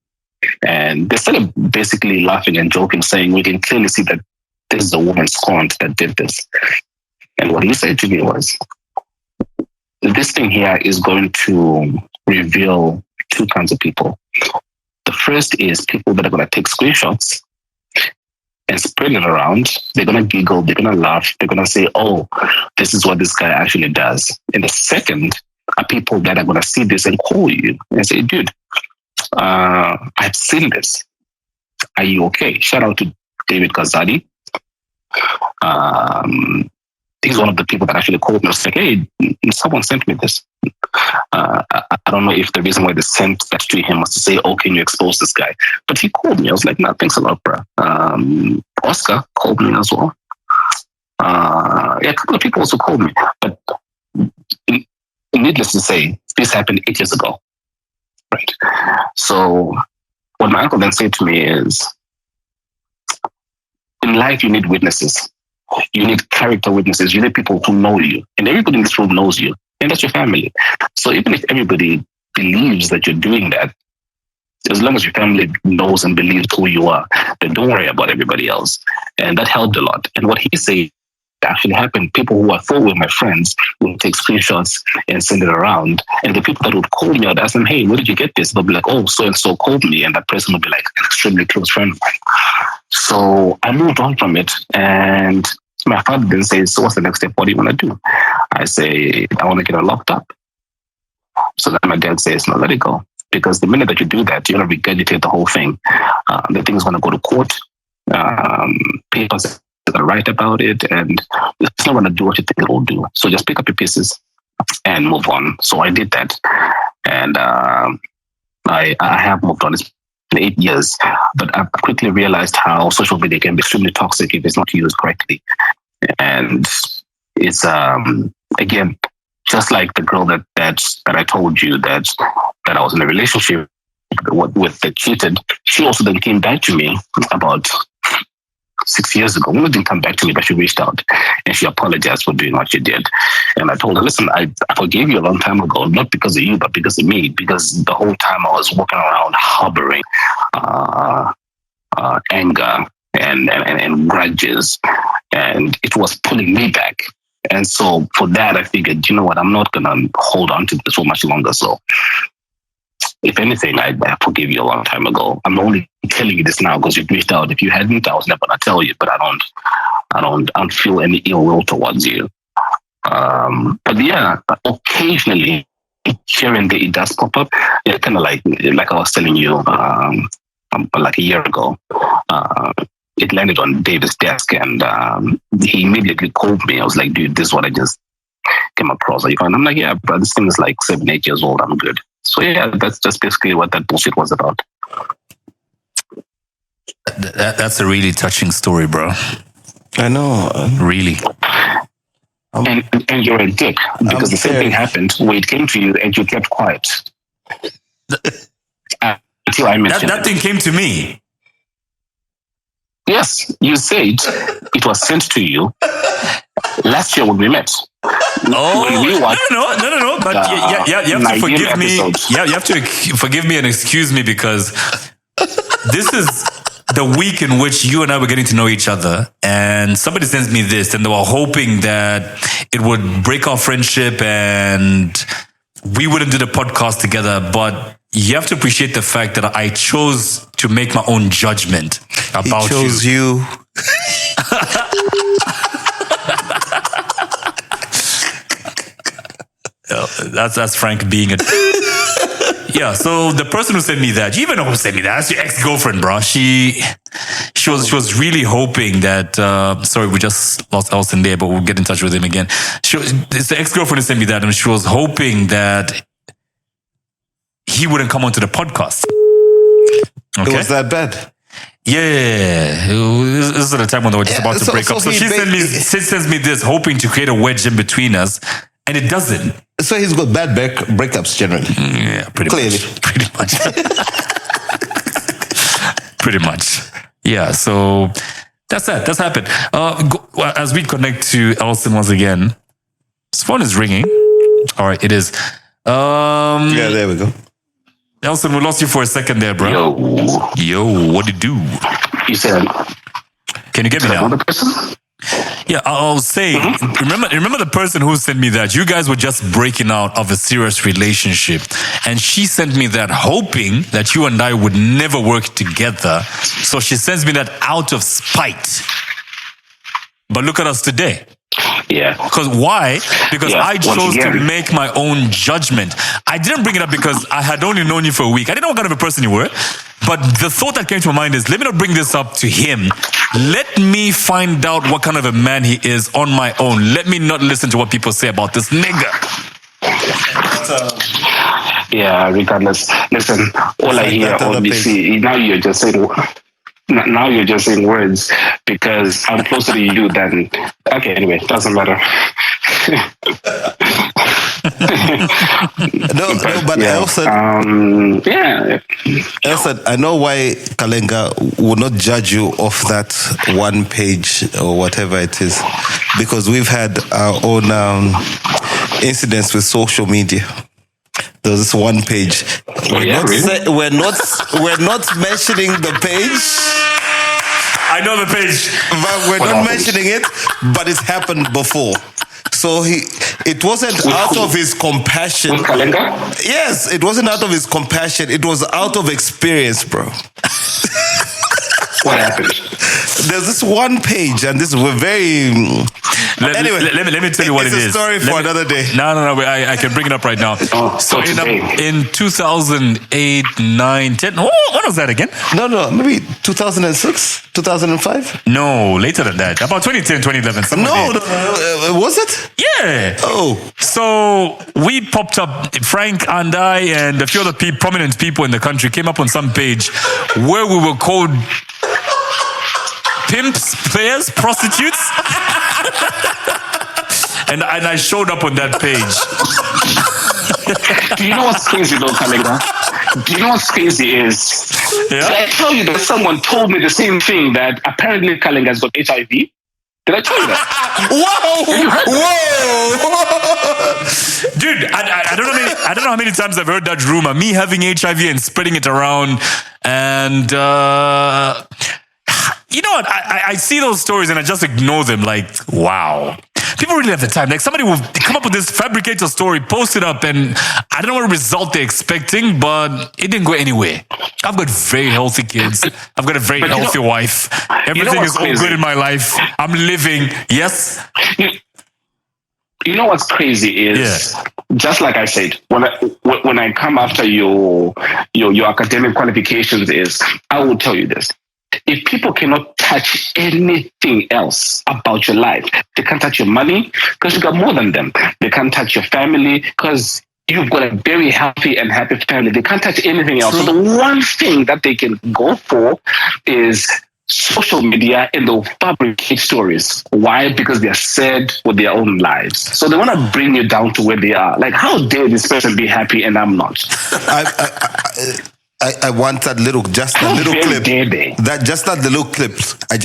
And they started basically laughing and joking, saying, "We can clearly see that this is a woman scorned that did this." And what he said to me was, "This thing here is going to reveal 2 kinds of people. The first is people that are going to take screenshots and spread it around. They're going to giggle, they're going to laugh, they're going to say, 'Oh, this is what this guy actually does.' And the second are people that are going to see this and call you and say, 'Dude, I've seen this. Are you okay?'" Shout out to David Kazadi. He's one of the people that actually called me. I was like, "Hey, someone sent me this." I don't know if the reason why they sent that to him was to say, "Oh, can you expose this guy?" But he called me. I was like, "No, thanks a lot, bro." Oscar called me as well. A couple of people also called me. But needless to say, this happened 8 years ago. Right. So what my uncle then said to me is, in life, you need witnesses. You need character witnesses. You need people who know you. And everybody in this room knows you. And that's your family. So even if everybody believes that you're doing that, as long as your family knows and believes who you are, then don't worry about everybody else. And that helped a lot. And what he said actually happened. People who I thought were my friends would take screenshots and send it around. And the people that would call me, I'd ask them, "Hey, where did you get this?" They'll be like, "Oh, so-and-so called me." And that person would be like an extremely close friend of mine. So I moved on from it. And my father then says, "So what's the next step? What do you want to do?" I say, "I want to get her locked up." So then my dad says, "No, let it go. Because the minute that you do that, you're going to regurgitate the whole thing. The thing is going to go to court. Papers are going to write about it. And it's not going to do what you think it will do. So just pick up your pieces and move on." So I did that. And I have moved on. It's been 8 years. But I've quickly realized how social media can be extremely toxic if it's not used correctly. And it's, again, just like the girl that I told you that I was in a relationship with that cheated, she also then came back to me about 6 years ago. Well, didn't come back to me, but she reached out and she apologized for doing what she did. And I told her, "Listen, I forgave you a long time ago, not because of you, but because of me. Because the whole time I was walking around harboring anger and grudges, and it was pulling me back. And so for that, I figured, you know what, I'm not going to hold on to this for much longer. So if anything, I forgive you a long time ago. I'm only telling you this now because you've reached out. If you hadn't, I was never gonna tell you. But I don't feel any ill will towards you. But yeah, occasionally, here and there, it does pop up. Yeah, kind of like I was telling you, like a year ago. It landed on David's desk, and he immediately called me. I was like, "Dude, this is what I just came across. Are you fine?" I'm like, "Yeah, but this thing is like 7-8 years old. I'm good." So yeah, that's just basically what that bullshit was about. That's a really touching story, bro. I know. Really. And you're a dick because the same thing happened where it came to you and you kept quiet until I mentioned that thing came to me. Yes, you said it was sent to you last year when we met. Oh, when we watched no. But you have to forgive me. Yeah, you have to forgive me and excuse me because this is the week in which you and I were getting to know each other, and somebody sends me this, and they were hoping that it would break our friendship and we wouldn't do the podcast together. But you have to appreciate the fact that I chose to make my own judgment about you. He chose you. That's Frank being a... Yeah, so the person who sent me that, you even know who sent me that. That's your ex-girlfriend, bro. She was really hoping that... sorry, we just lost Elson there, but we'll get in touch with him again. It's the ex-girlfriend who sent me that, and she was hoping that he wouldn't come onto the podcast. Okay? It was that bad. Yeah, this is the time when they were just about to break up. So she sends me this, hoping to create a wedge in between us, and it doesn't. So he's got bad breakups generally. Yeah, pretty much. Pretty much. Yeah, so that's that. That's happened. As we connect to Elson once again, his phone is ringing. All right, it is. Yeah, there we go. Elson, we lost you for a second there, bro. Yo, what did you do? You said, can you get me now? Another person? Yeah, I'll say, remember the person who sent me that? You guys were just breaking out of a serious relationship. And she sent me that hoping that you and I would never work together. So she sends me that out of spite. But look at us today. Yeah. Because why? Because I chose to make my own judgment. I didn't bring it up because I had only known you for a week. I didn't know what kind of a person you were. But the thought that came to my mind is, let me not bring this up to him. Let me find out what kind of a man he is on my own. Let me not listen to what people say about this nigga. Yeah, regardless. Listen, all I hear, obviously, now you're just saying words because I'm closer to you than... Okay, anyway, doesn't matter. But yeah. Elson, Elson, I know why Kalenga would not judge you off that one page or whatever it is, because we've had our own incidents with social media. There's this one page. We're not mentioning the page. I know the page, but we're not mentioning it. But it's happened before. So it wasn't out of his compassion. Yes, it wasn't out of his compassion. It was out of experience, bro. What happened? There's this one page, and we're very... Anyway, let me tell you what it is. It's a story for another day. No, I can bring it up right now. So in 2008, 9, 10... Oh, what was that again? No, maybe 2006, 2005? No, later than that. About 2010, 2011. No, was it? Yeah. Oh. So we popped up, Frank and I and a few other prominent people in the country came up on some page where we were called pimps, players, prostitutes. and I showed up on that page. Do you know what's crazy though, Kalenga? Do you know what's crazy is? Yeah? Did I tell you that someone told me the same thing, that apparently Kalenga's got HIV? Did I tell you that? Whoa! Dude, I don't know how many times I've heard that rumor. Me having HIV and spreading it around, and you know what? I see those stories and I just ignore them. Like, wow. people really have the time. Like somebody will come up with this fabricator story, post it up, and I don't know what result they're expecting, but it didn't go anywhere. I've got very healthy kids. I've got a very healthy wife. Everything is all good in my life. I'm living. Yes. You know what's crazy is, just like I said, when I come after your academic qualifications is, I will tell you this. If people cannot touch anything else about your life, they can't touch your money because you got more than them. They can't touch your family because you've got a very healthy and happy family. They can't touch anything else. So the one thing that they can go for is social media, and they'll fabricate stories. Why? Because they're sad with their own lives. So they want to bring you down to where they are. Like, how dare this person be happy and I'm not? I want that little clip. That little clip.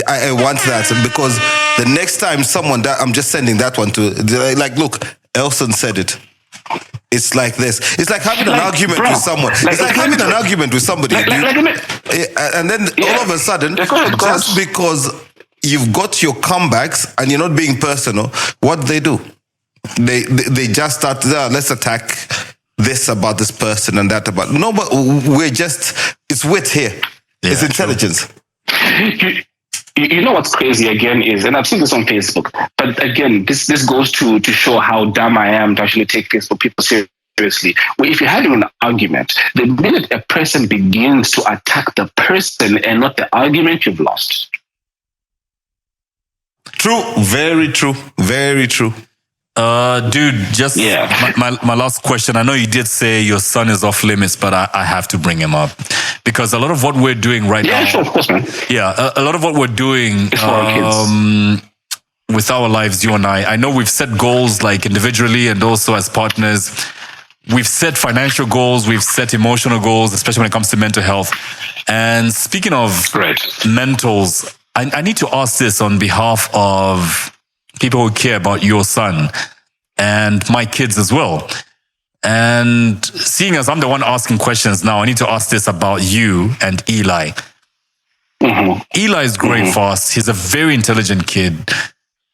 I want that because the next time someone that I'm just sending that one to, like, look, Elson said it. It's like this. It's like having an argument with someone. It's like having an argument with somebody. And then all of a sudden, just because you've got your comebacks and you're not being personal, what do? They just start, let's attack this about this person and that about... No, but it's wit here. Yeah, it's intelligence. You know what's crazy again is, and I've seen this on Facebook, but again, this goes to show how dumb I am to actually take Facebook people seriously. Well, if you're having an argument, the minute a person begins to attack the person and not the argument, you've lost. True. Very true. Very true. Dude, just my last question. I know you did say your son is off limits, but I have to bring him up because a lot of what we're doing right now. Yeah, sure, of course, man. Yeah, a lot of what we're doing with our lives, you and I know we've set goals like individually and also as partners. We've set financial goals, we've set emotional goals, especially when it comes to mental health. And speaking of mentals, I need to ask this on behalf of people who care about your son and my kids as well. And seeing as I'm the one asking questions now, I need to ask this about you and Eli. Mm-hmm. Eli is growing fast. He's a very intelligent kid.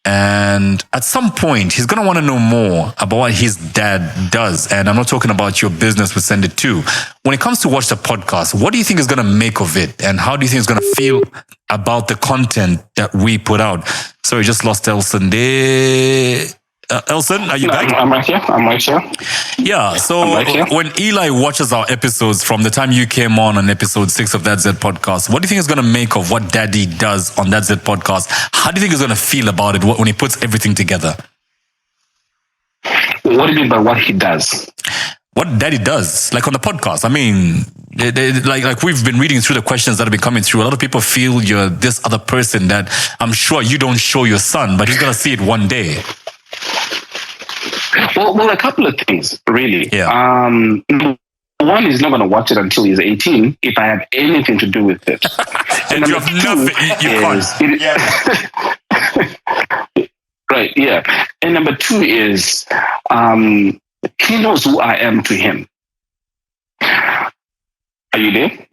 And at some point, he's going to want to know more about what his dad does. And I'm not talking about your business with Send It Too. When it comes to watch the podcast, what do you think is going to make of it? And how do you think it's going to feel about the content that we put out? So we just lost Elson there. Elson, are you back? I'm right here. Yeah, so when Eli watches our episodes from the time you came on episode 6 of That Z podcast, what do you think is going to make of what Daddy does on That Z podcast? How do you think he's going to feel about it when he puts everything together? What do you mean by what he does? What Daddy does, like on the podcast. I mean, like we've been reading through the questions that have been coming through. A lot of people feel you're this other person that I'm sure you don't show your son, but he's going to see it one day. Well, a couple of things, really. Yeah. One is not going to watch it until he's 18 if I have anything to do with it. And you have nothing. You can't. Right, yeah. And number 2 is he knows who I am to him. Are you there?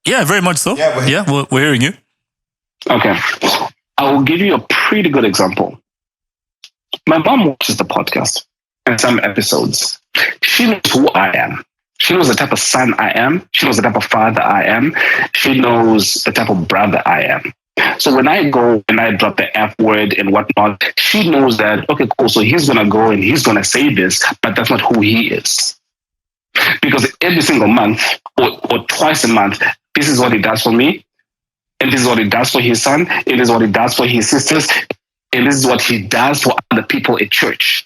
Yeah, very much so. Yeah, we're hearing you. Okay. I will give you a pretty good example. My mom watches the podcast and some episodes. She knows who I am. She knows the type of son I am. She knows the type of father I am. She knows the type of brother I am. So when I go and I drop the F word and whatnot, she knows that, okay, cool, so he's going to go and he's going to say this, but that's not who he is. Because every single month or twice a month, this is what he does for me. And this is what he does for his son. And this is what he does for his sisters. And this is what he does for other people at church.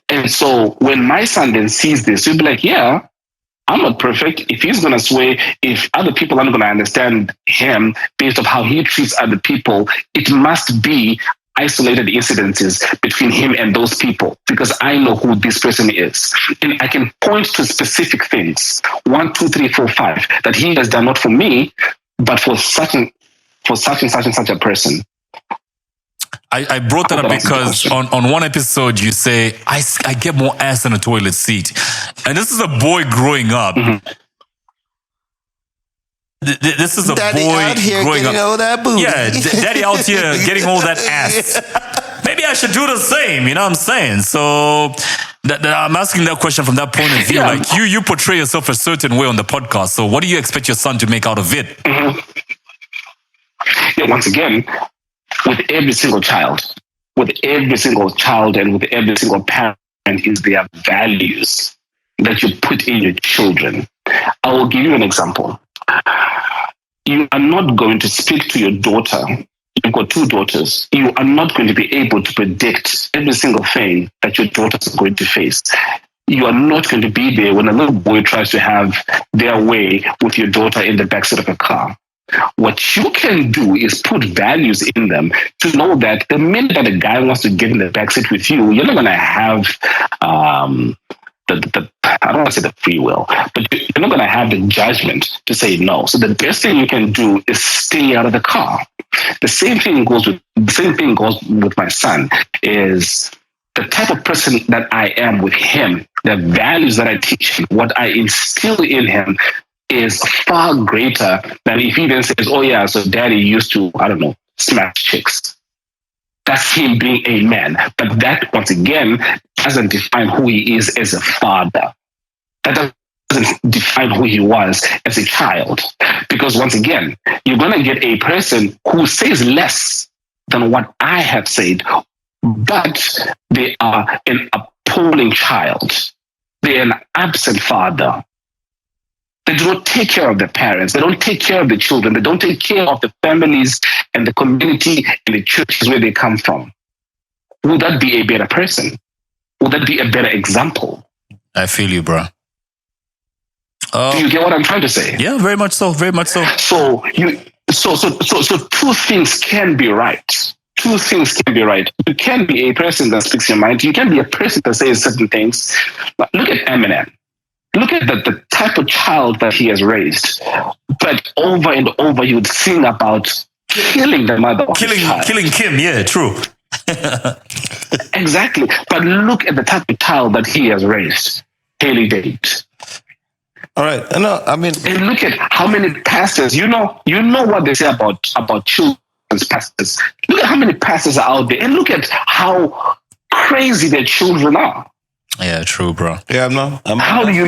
And so when my son then sees this, he'll be like, yeah, I'm not perfect. If he's going to sway, if other people aren't going to understand him based on how he treats other people, it must be isolated incidences between him and those people, because I know who this person is. And I can point to specific things, 1, 2, 3, 4, 5, that he has done not for me, but for such and such a person. I brought that up because on one episode you say, I get more ass in a toilet seat. And this is a boy growing up. Mm-hmm. This is a Daddy boy out here growing getting up. all that booty. Yeah, Daddy out here getting all that ass. maybe I should do the same. You know what I'm saying? So I'm asking that question from that point of view. Like you portray yourself a certain way on the podcast. So what do you expect your son to make out of it? Yeah, once again, with every single child and with every single parent is their values that you put in your children. I will give you an example. You are not going to speak to your daughter. You've got 2 daughters. You are not going to be able to predict every single thing that your daughters are going to face. You are not going to be there when a little boy tries to have their way with your daughter in the backseat of a car. What you can do is put values in them to know that the minute that a guy wants to get in the backseat with you, you're not going to have I don't want to say the free will, but you're not going to have the judgment to say no. So the best thing you can do is stay out of the car. The same thing goes with my son. Is the type of person that I am with him, the values that I teach him, what I instill in him is far greater than if he then says, oh yeah, so daddy used to, I don't know, smash chicks. That's him being a man. But that, once again, doesn't define who he is as a father. That doesn't define who he was as a child. Because once again, you're going to get a person who says less than what I have said, but they are an appalling child. They're an absent father. They do not take care of their parents. They don't take care of the children. They don't take care of the families and the community and the churches where they come from. Would that be a better person? Would that be a better example? I feel you, bro. Do you get what I'm trying to say? Yeah, very much so. Very much so. So 2 things can be right. 2 things can be right. You can be a person that speaks your mind. You can be a person that says certain things. Look at Eminem. Look at the type of child that he has raised. But over and over, he would sing about killing the mother of his child. Killing Kim, yeah, true. Exactly. But look at the type of child that he has raised. Haley Date. All right. No, I mean, and look at how many pastors, you know what they say about children's pastors. Look at how many pastors are out there, and look at how crazy their children are. Yeah, true, bro. Yeah, how do you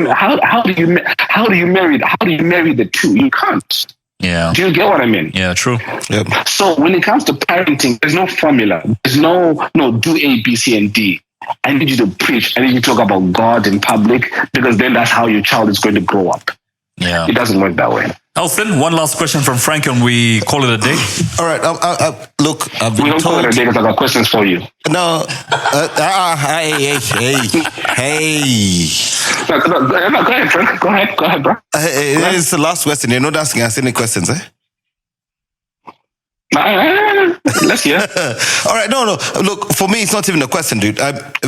marry the 2? You can't. Yeah. Do you get what I mean? Yeah, true. Yep. So when it comes to parenting, there's no formula. There's no do A, B, C, and D. I need you to preach. I need you to talk about God in public, because then that's how your child is going to grow up. Yeah. It doesn't work that way. Elson, one last question from Frank and we call it a day. All right. Look, I've been we don't told. call it a day because I got questions for you. No. Hey. No, go ahead, Frank. Go ahead, bro. It is the last question. You're not asking us any questions, eh? Let's hear. All right. No. Look, for me, it's not even a question, dude.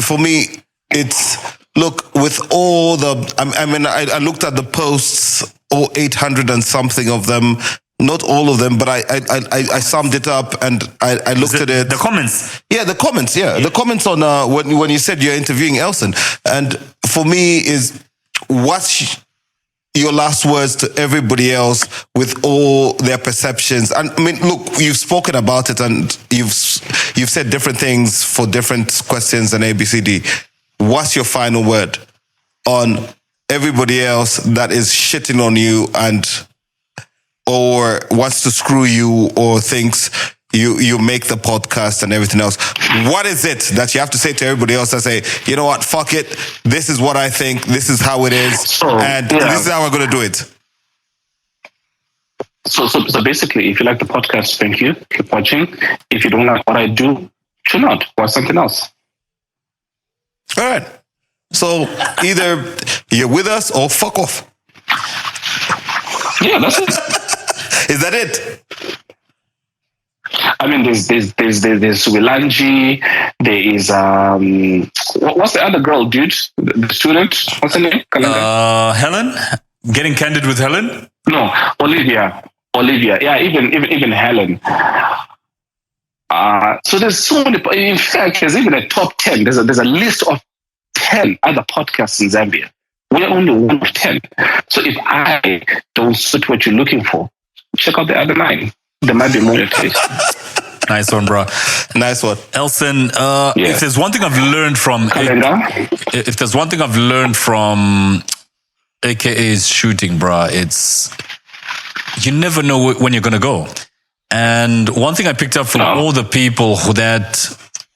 For me, it's, look, with all the, I looked at the posts, all 800 and something of them. Not all of them, but I summed it up and I looked at it. The comments. Yeah, the comments. Yeah, the comments on when you said you're interviewing Elson, and for me is what's your last words to everybody else with all their perceptions. And I mean, look, you've spoken about it and you've said different things for different questions and ABCD. What's your final word on everybody else that is shitting on you or wants to screw you or thinks you make the podcast and everything else? What is it that you have to say to everybody else that say, you know what, fuck it, this is what I think, this is how it is, this is how we're going to do it? So basically, if you like the podcast, thank you, keep watching. If you don't like what I do, tune out, watch something else. All right. So either you're with us or fuck off. Yeah, that's it. Is that it? I mean, there's Wilanji. There is what's the other girl, dude? The student. What's her name? Helen. Getting candid with Helen. No, Olivia. Yeah, even Helen. So there's so many. In fact, there's even a top 10. There's a list of 10 other podcasts in Zambia. We're only one of 10. So if I don't suit what you're looking for, check out the other 9. There might be more to taste. Nice one, bro. Nice one. Elson, if there's one thing I've learned from AKA's shooting, bro, it's you never know when you're gonna go. And one thing I picked up from all the people that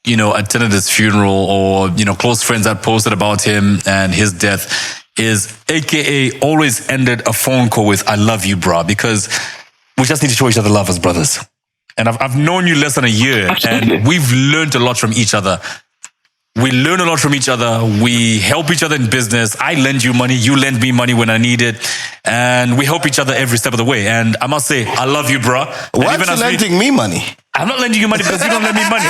attended his funeral, or close friends that posted about him and his death, is AKA always ended a phone call with "I love you, bro," because we just need to show each other love as brothers. And I've known you less than a year, Absolutely. and we've learned a lot from each other. We learn a lot from each other. We help each other in business. I lend you money. You lend me money when I need it. And we help each other every step of the way. And I must say, I love you, bro. Why are you lending me money? I'm not lending you money because you don't lend me money.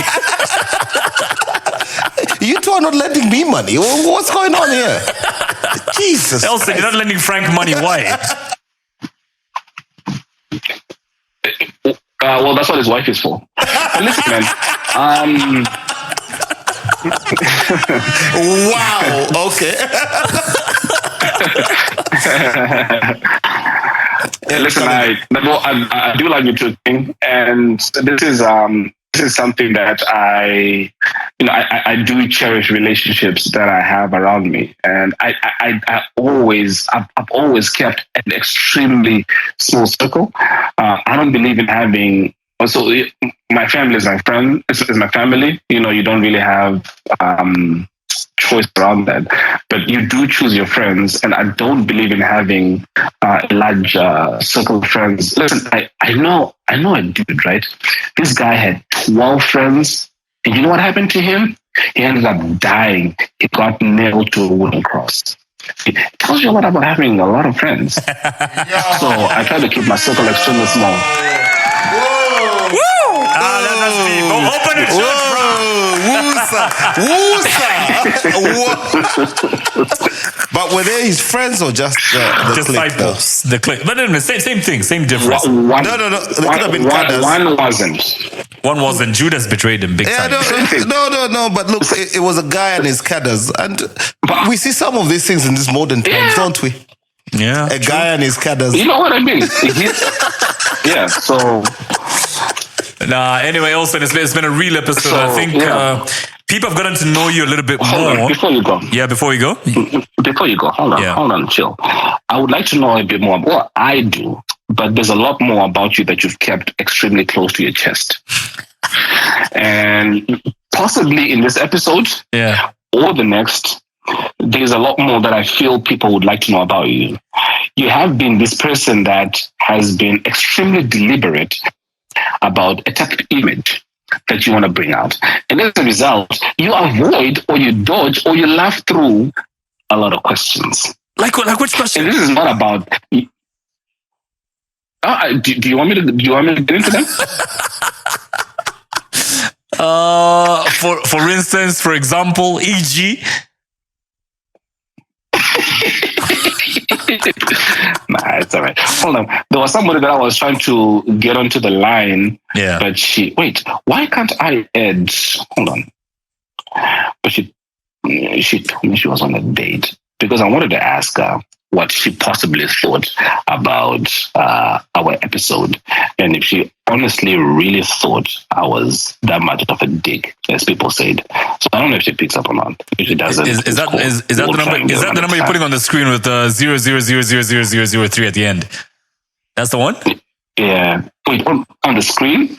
You two are not lending me money. What's going on here? Jesus. Elson, you're not lending Frank money. Why? Well, that's what his wife is for. But listen, man. Wow. Okay. Listen, I do like you talking, and this is something that I do cherish relationships that I have around me, and I've always kept an extremely small circle. I don't believe in having. Also, my family is my friend. Is my family. You don't really have choice around that, but you do choose your friends, and I don't believe in having a large circle of friends. Listen, I know a dude, right? This guy had 12 friends, and you know what happened to him? He ended up dying. He got nailed to a wooden cross. It tells you a lot about having a lot of friends. So I try to keep my circle extremely small. That's deep. Go open the church, bro. But were they his friends or just the disciples? The clique. But anyway, same thing, same difference. One, No. They could have been cutters. One wasn't. One wasn't. Judas betrayed him big time. No. But look, it was a guy and his cadders, and we see some of these things in these modern times, don't we? Yeah. A guy and his cadders. You know what I mean? Yeah. So. Anyway, Elson, it's been a real episode. So, I think people have gotten to know you a little bit Hold more. on, before you go. Yeah, before you go. Before you go, hold on, chill. I would like to know a bit more about what I do, but there's a lot more about you that you've kept extremely close to your chest. And possibly in this episode, or the next, there's a lot more that I feel people would like to know about you. You have been this person that has been extremely deliberate about a type of image that you want to bring out. And as a result, you avoid or you dodge or you laugh through a lot of questions. Like which question? And this is not about... do you want me to get into them? For instance, for example, e.g. Nah, it's all right. Hold on. There was somebody that I was trying to get onto the line. Yeah. But why can't I add? Hold on. But she told me she was on a date because I wanted to ask her what she possibly thought about our episode, and if she honestly really thought I was that much of a dick, as people said. So I don't know if she picks up or not. If she doesn't, is that the number? Is that the number you're putting on the screen with 0000003 at the end? That's the one. Yeah. Wait, on the screen?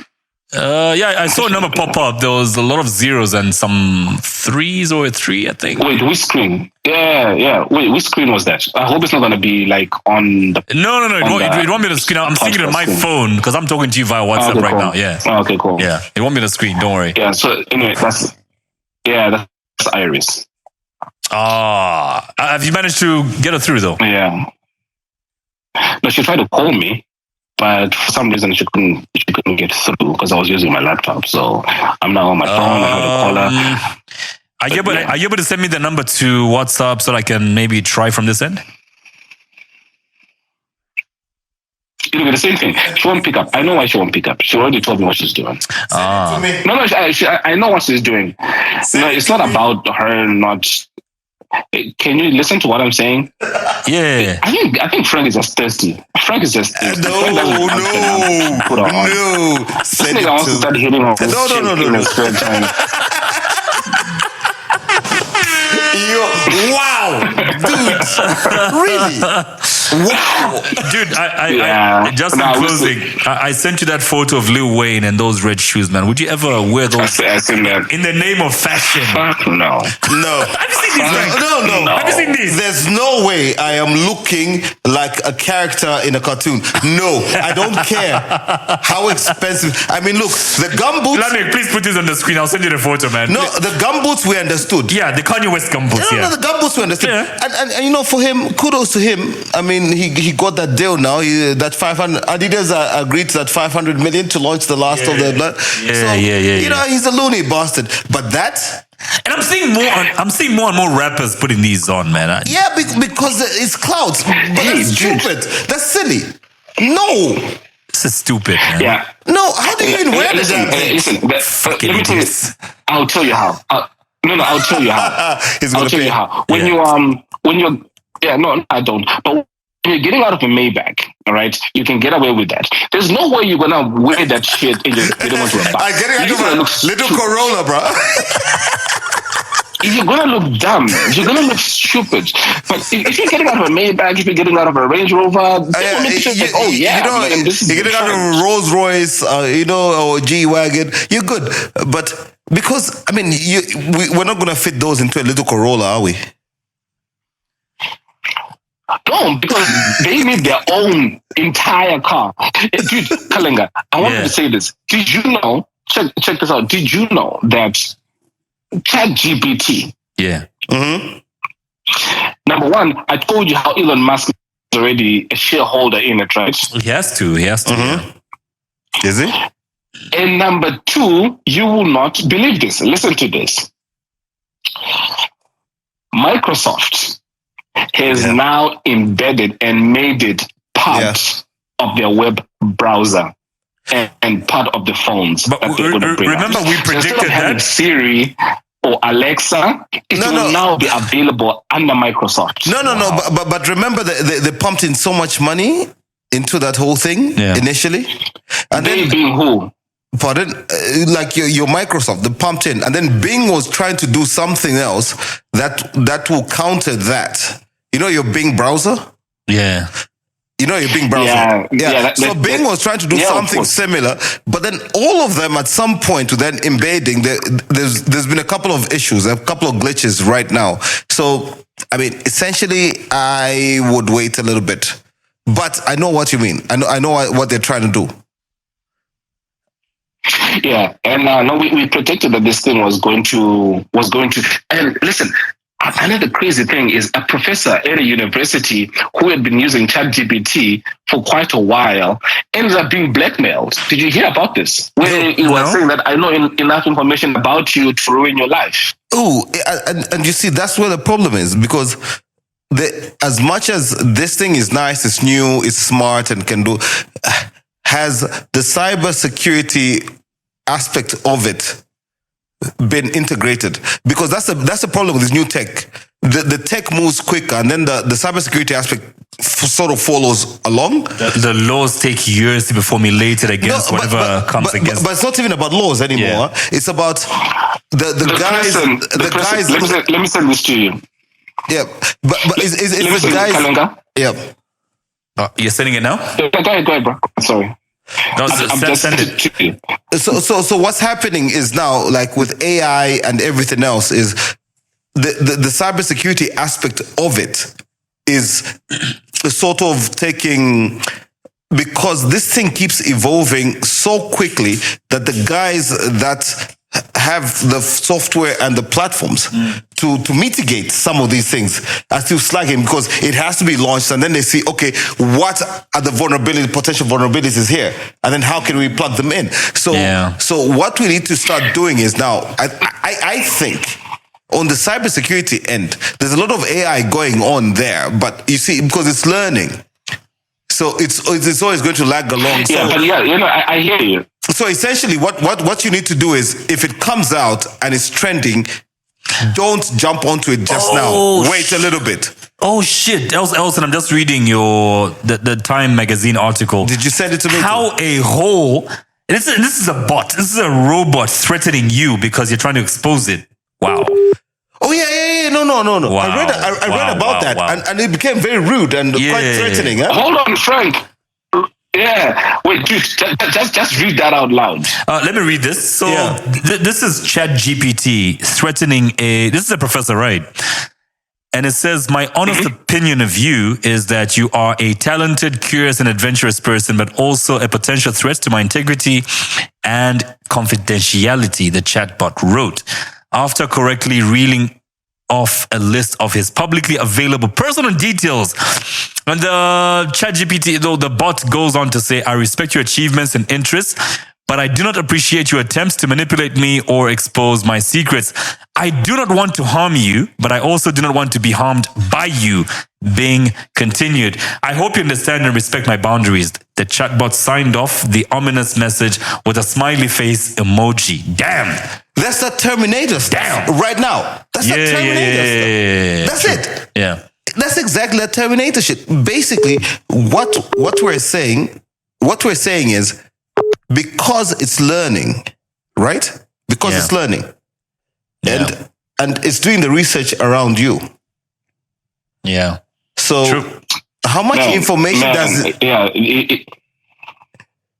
Yeah, I saw a number pop up. There was a lot of zeros and some threes or a 3, I think. Wait, which screen? Yeah. Wait, which screen was that? I hope it's not going to be like on the... No. It won't be on the screen. I'm thinking on my phone because I'm talking to you via WhatsApp right now. Yeah. Okay, cool. Yeah, it won't be on the screen. Don't worry. Yeah, so anyway, that's Iris. Have you managed to get her through though? Yeah. No, she tried to call me, but for some reason she couldn't get through because I was using my laptop. So I'm now on my phone. I had to call her. Are you able to send me the number to WhatsApp so that I can maybe try from this end? It'll be the same thing. She won't pick up. I know why she won't pick up. She already told me what she's doing. Send it to me. No, I know what she's doing. No, it's not about her not. Can you listen to what I'm saying? Yeah. I think Frank is just thirsty. Frank is just thirsty. No. This Send nigga it wants to start hitting on his chick in his spare time. Wow, dude, really? Wow, dude. I just in closing, I sent you that photo of Lil Wayne and those red shoes, man. Would you ever wear those I seen that. in the name of fashion? Fuck no. Have you seen these? No. Have you seen these? There's no way I am looking like a character in a cartoon. No, I don't care how expensive. I mean, look, the gumboots. Lamek, please put this on the screen. I'll send you the photo, man. No, the gumboots we understood. Yeah, the Kanye West gumboots. No, the gumboots we understood. Yeah. And you know, for him, kudos to him. I mean, he got that deal now. That 500 Adidas agreed to that 500 million to launch the last of the blood. You know, he's a loony bastard. But that. And I'm seeing more and more rappers putting these on, man. Yeah, because it's clouds. But that's stupid. That's silly. No. This is stupid, man. Yeah. No, how do you even wear the damn thing? Listen, let me tell you. I'll tell you how. I'll tell you how. I'll tell you how. When you're no, I don't. But when you're getting out of a Maybach, all right, you can get away with that. There's no way you're gonna wear that shit and you're getting onto a bus. I'm getting out of a little Corolla, bro. You're gonna look dumb. You're gonna look stupid. But if you're getting out of a Maybach, if you're getting out of a Range Rover, you're getting out of a Rolls Royce, or G-Wagon, you're good. But because, I mean, we're not gonna fit those into a little Corolla, are we? No, because they need their own entire car. Dude, Kalenga, I want you to say this. Did you know, check this out, did you know that ChatGPT. Yeah. Mm-hmm. Number one, I told you how Elon Musk is already a shareholder in it, right? He has to. Mm-hmm. Is he? And number two, you will not believe this. Listen to this. Microsoft has now embedded and made it part of their web browser. And part of the phones. But remember, we predicted that Siri or Alexa, it will now be available under Microsoft. No. But remember, they pumped in so much money into that whole thing initially, and they then being who? Pardon, like your Microsoft, they pumped in, and then Bing was trying to do something else that will counter that. You know, your Bing browser. Yeah. You know, your Bing browser. So Bing was trying to do something similar, but then all of them at some point to then embedding, there's been a couple of issues, a couple of glitches right now. So, I mean, essentially, I would wait a little bit. But I know what you mean. I know what they're trying to do. Yeah, and no, we predicted that this thing was going to. And listen, another crazy thing is a professor at a university who had been using ChatGPT for quite a while ended up being blackmailed. Did you hear about this? Where he was saying that I know enough information about you to ruin your life. Oh, and you see, that's where the problem is, because as much as this thing is nice, it's new, it's smart, and can do, has the cybersecurity aspect of it been integrated? Because that's the problem with this new tech. The tech moves quicker, and then the cybersecurity aspect sort of follows along. The laws take years to be formulated against whatever comes against. But it's not even about laws anymore. Yeah. It's about the guys. Let me send this to you. Yeah, but is the guys? Kalenga? Yeah. You're sending it now? Go ahead, bro. Sorry. No, send it to you. So what's happening is now, like with AI and everything else, is the cybersecurity aspect of it is sort of taking, because this thing keeps evolving so quickly that the guys that have the software and the platforms to mitigate some of these things are still slagging, because it has to be launched, and then they see, okay, what are the potential vulnerabilities here, and then how can we plug them in? So what we need to start doing is now, I think, on the cybersecurity end, there's a lot of AI going on there, but you see, because it's learning, so it's always going to lag along. I hear you. So essentially, what you need to do is, if it comes out and it's trending, Don't jump onto it just now. Wait a little bit. Oh shit, Elson, I'm just reading the Time magazine article. Did you send it to me? How a whole this is a bot. This is a robot threatening you because you're trying to expose it. Wow. Oh yeah. No. Wow. I read about that, and it became very rude and quite threatening. Huh? Hold on, Frank. Yeah. Wait, dude, just read that out loud. Let me read this. So this is ChatGPT threatening this is a professor, right? And it says, my honest opinion of you is that you are a talented, curious, and adventurous person, but also a potential threat to my integrity and confidentiality, the chatbot wrote. After correctly reeling off a list of his publicly available personal details. And the ChatGPT, though the bot goes on to say, I respect your achievements and interests, but I do not appreciate your attempts to manipulate me or expose my secrets. I do not want to harm you, but I also do not want to be harmed by you. Being continued. I hope you understand and respect my boundaries. The chatbot signed off the ominous message with a smiley face emoji. Damn. That's the Terminator stuff. Damn. Right now. That's the Terminator stuff. That's it. Yeah. That's exactly the Terminator shit. Basically, what we're saying is, because it's learning, right? Because it's learning. And it's doing the research around you. Yeah. So how much information does it? Yeah.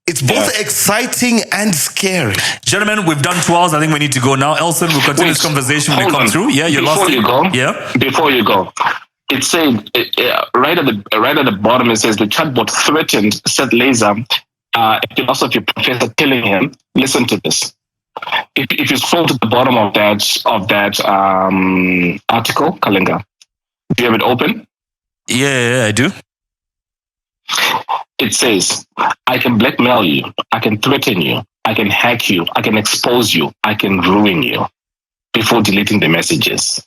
It's both exciting and scary. Gentlemen, we've done 2 hours. I think we need to go now. Elson, we'll continue this conversation when we come through. Yeah, you lost it. Before you go, it said right at the bottom. It says the chatbot threatened Seth Laser, a philosophy professor, telling him, "Listen to this." If you scroll to the bottom of that article, Kalinga, do you have it open? Yeah, I do. It says, I can blackmail you, I can threaten you, I can hack you, I can expose you, I can ruin you before deleting the messages.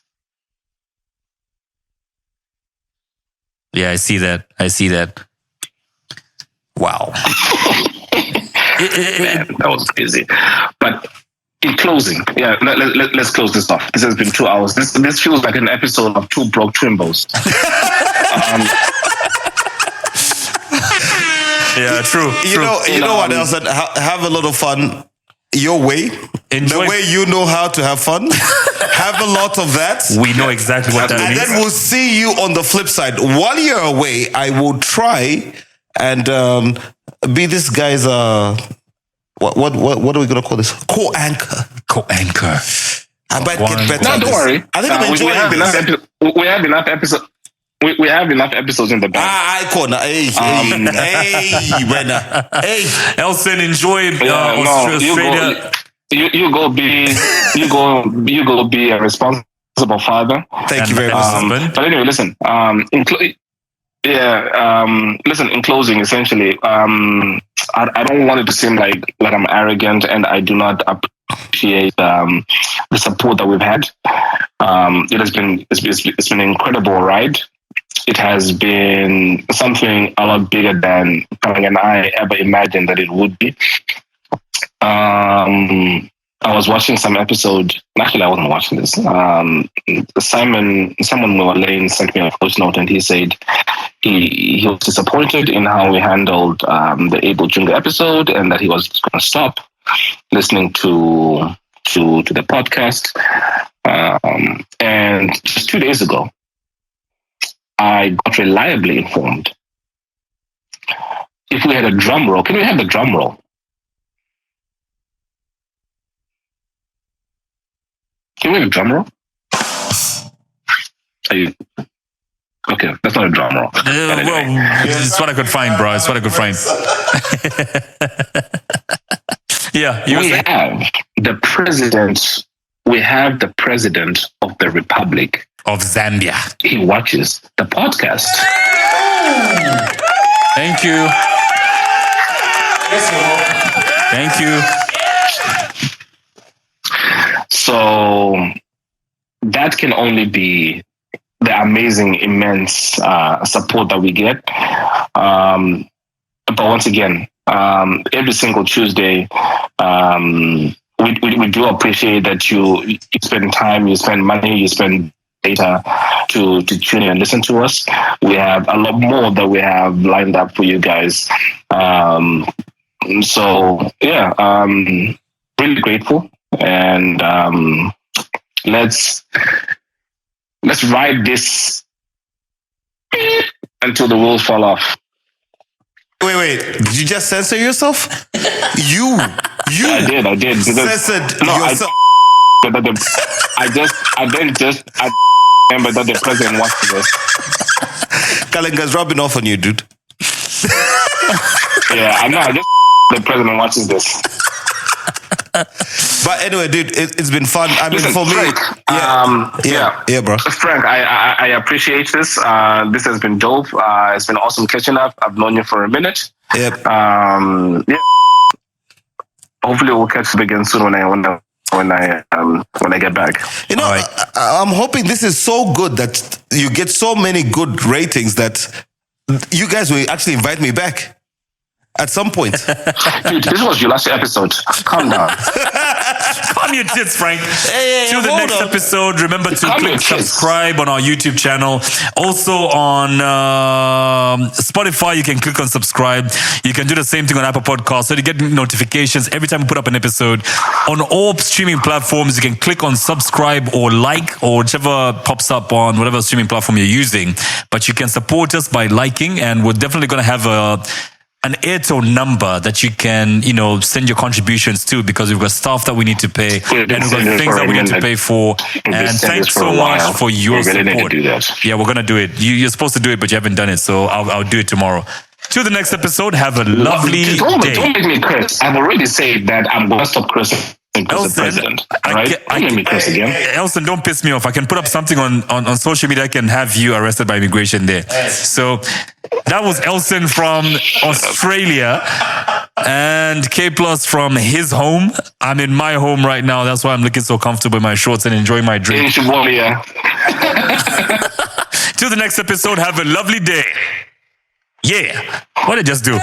Yeah, I see that. Wow. Man, that was crazy. But in closing, let's close this off. This has been 2 hours. This feels like an episode of Two Broke Twimbos. Yeah, true. You know what else? Have a lot of fun your way. Enjoy. The way you know how to have fun. Have a lot of that. We know exactly what that means. And then we'll see you on the flip side. While you're away, I will try and be this guy's what are we gonna call this? Co-anchor. Co-anchor. I might get better. No, don't worry. I think I'm enjoying this. We have enough episodes. We have enough episodes in the bank. Hey, Elson, enjoy Australia. You go be a responsible father. Thank you very much. But anyway, listen. Listen. In closing, essentially, I don't want it to seem like I'm arrogant, and I do not appreciate the support that we've had. It's been an incredible ride. It has been something a lot bigger than Kang and I ever imagined that it would be. I was watching some episode. Actually, I wasn't watching this. Someone Lane sent me a voice note, and he said he was disappointed in how we handled the Abel Junga episode, and that he was going to stop listening to the podcast. And just 2 days ago, I got reliably informed. If we had a drum roll, can we have the drum roll? Can we have a drum roll? Are you okay? That's not a drum roll. It's what I could find, bro. It's what I could find. Yeah, we have the president. We have the president of the Republic of Zambia. He watches the podcast. Thank you. Thank you. So that can only be the amazing, immense support that we get. But once again, every single Tuesday, we do appreciate that you spend time, you spend money, you spend data to tune in and listen to us. We have a lot more that we have lined up for you guys. So yeah, really grateful, and let's ride this until the wheels fall off. Wait. Did you just censor yourself? You. I did. Censored yourself. I remember that the president wants this. Kalenga's rubbing off on you, dude. Yeah, I know. The president watches this. But anyway, dude, it's been fun. I mean, Listen, for Frank, me, yeah, bro. Frank, I appreciate this. This has been dope. It's been awesome catching up. I've known you for a minute. Yep. Yeah. Hopefully, we'll catch up again soon when I get back. You know, I'm hoping this is so good that you get so many good ratings that you guys will actually invite me back at some point. Dude, this was your last episode. Calm down. Calm your tits, Frank. Hey, Till the hold next on. episode, remember to Calm click your tits. subscribe on our YouTube channel. Also on Spotify, you can click on subscribe. You can do the same thing on Apple Podcasts. So you get notifications every time we put up an episode. On all streaming platforms, you can click on subscribe or like or whichever pops up on whatever streaming platform you're using. But you can support us by liking, and we're definitely going to have an Airtel number that you can, send your contributions to, because we've got stuff that we need to pay and we've got things that we need to pay for. And thanks so much for your support. Yeah, we're going to do it. You're supposed to do it, but you haven't done it. So I'll do it tomorrow. Till the next episode, have a lovely day. Don't make me curse. I've already said that I'm going to stop cursing because the president. All right? Don't make me curse again. Elson, don't piss me off. I can put up something on social media. I can have you arrested by immigration there. So that was Elson from Australia and K Plus from his home. I'm in my home right now. That's why I'm looking so comfortable in my shorts and enjoying my drink. Till the next episode, have a lovely day. Yeah. What did I just do?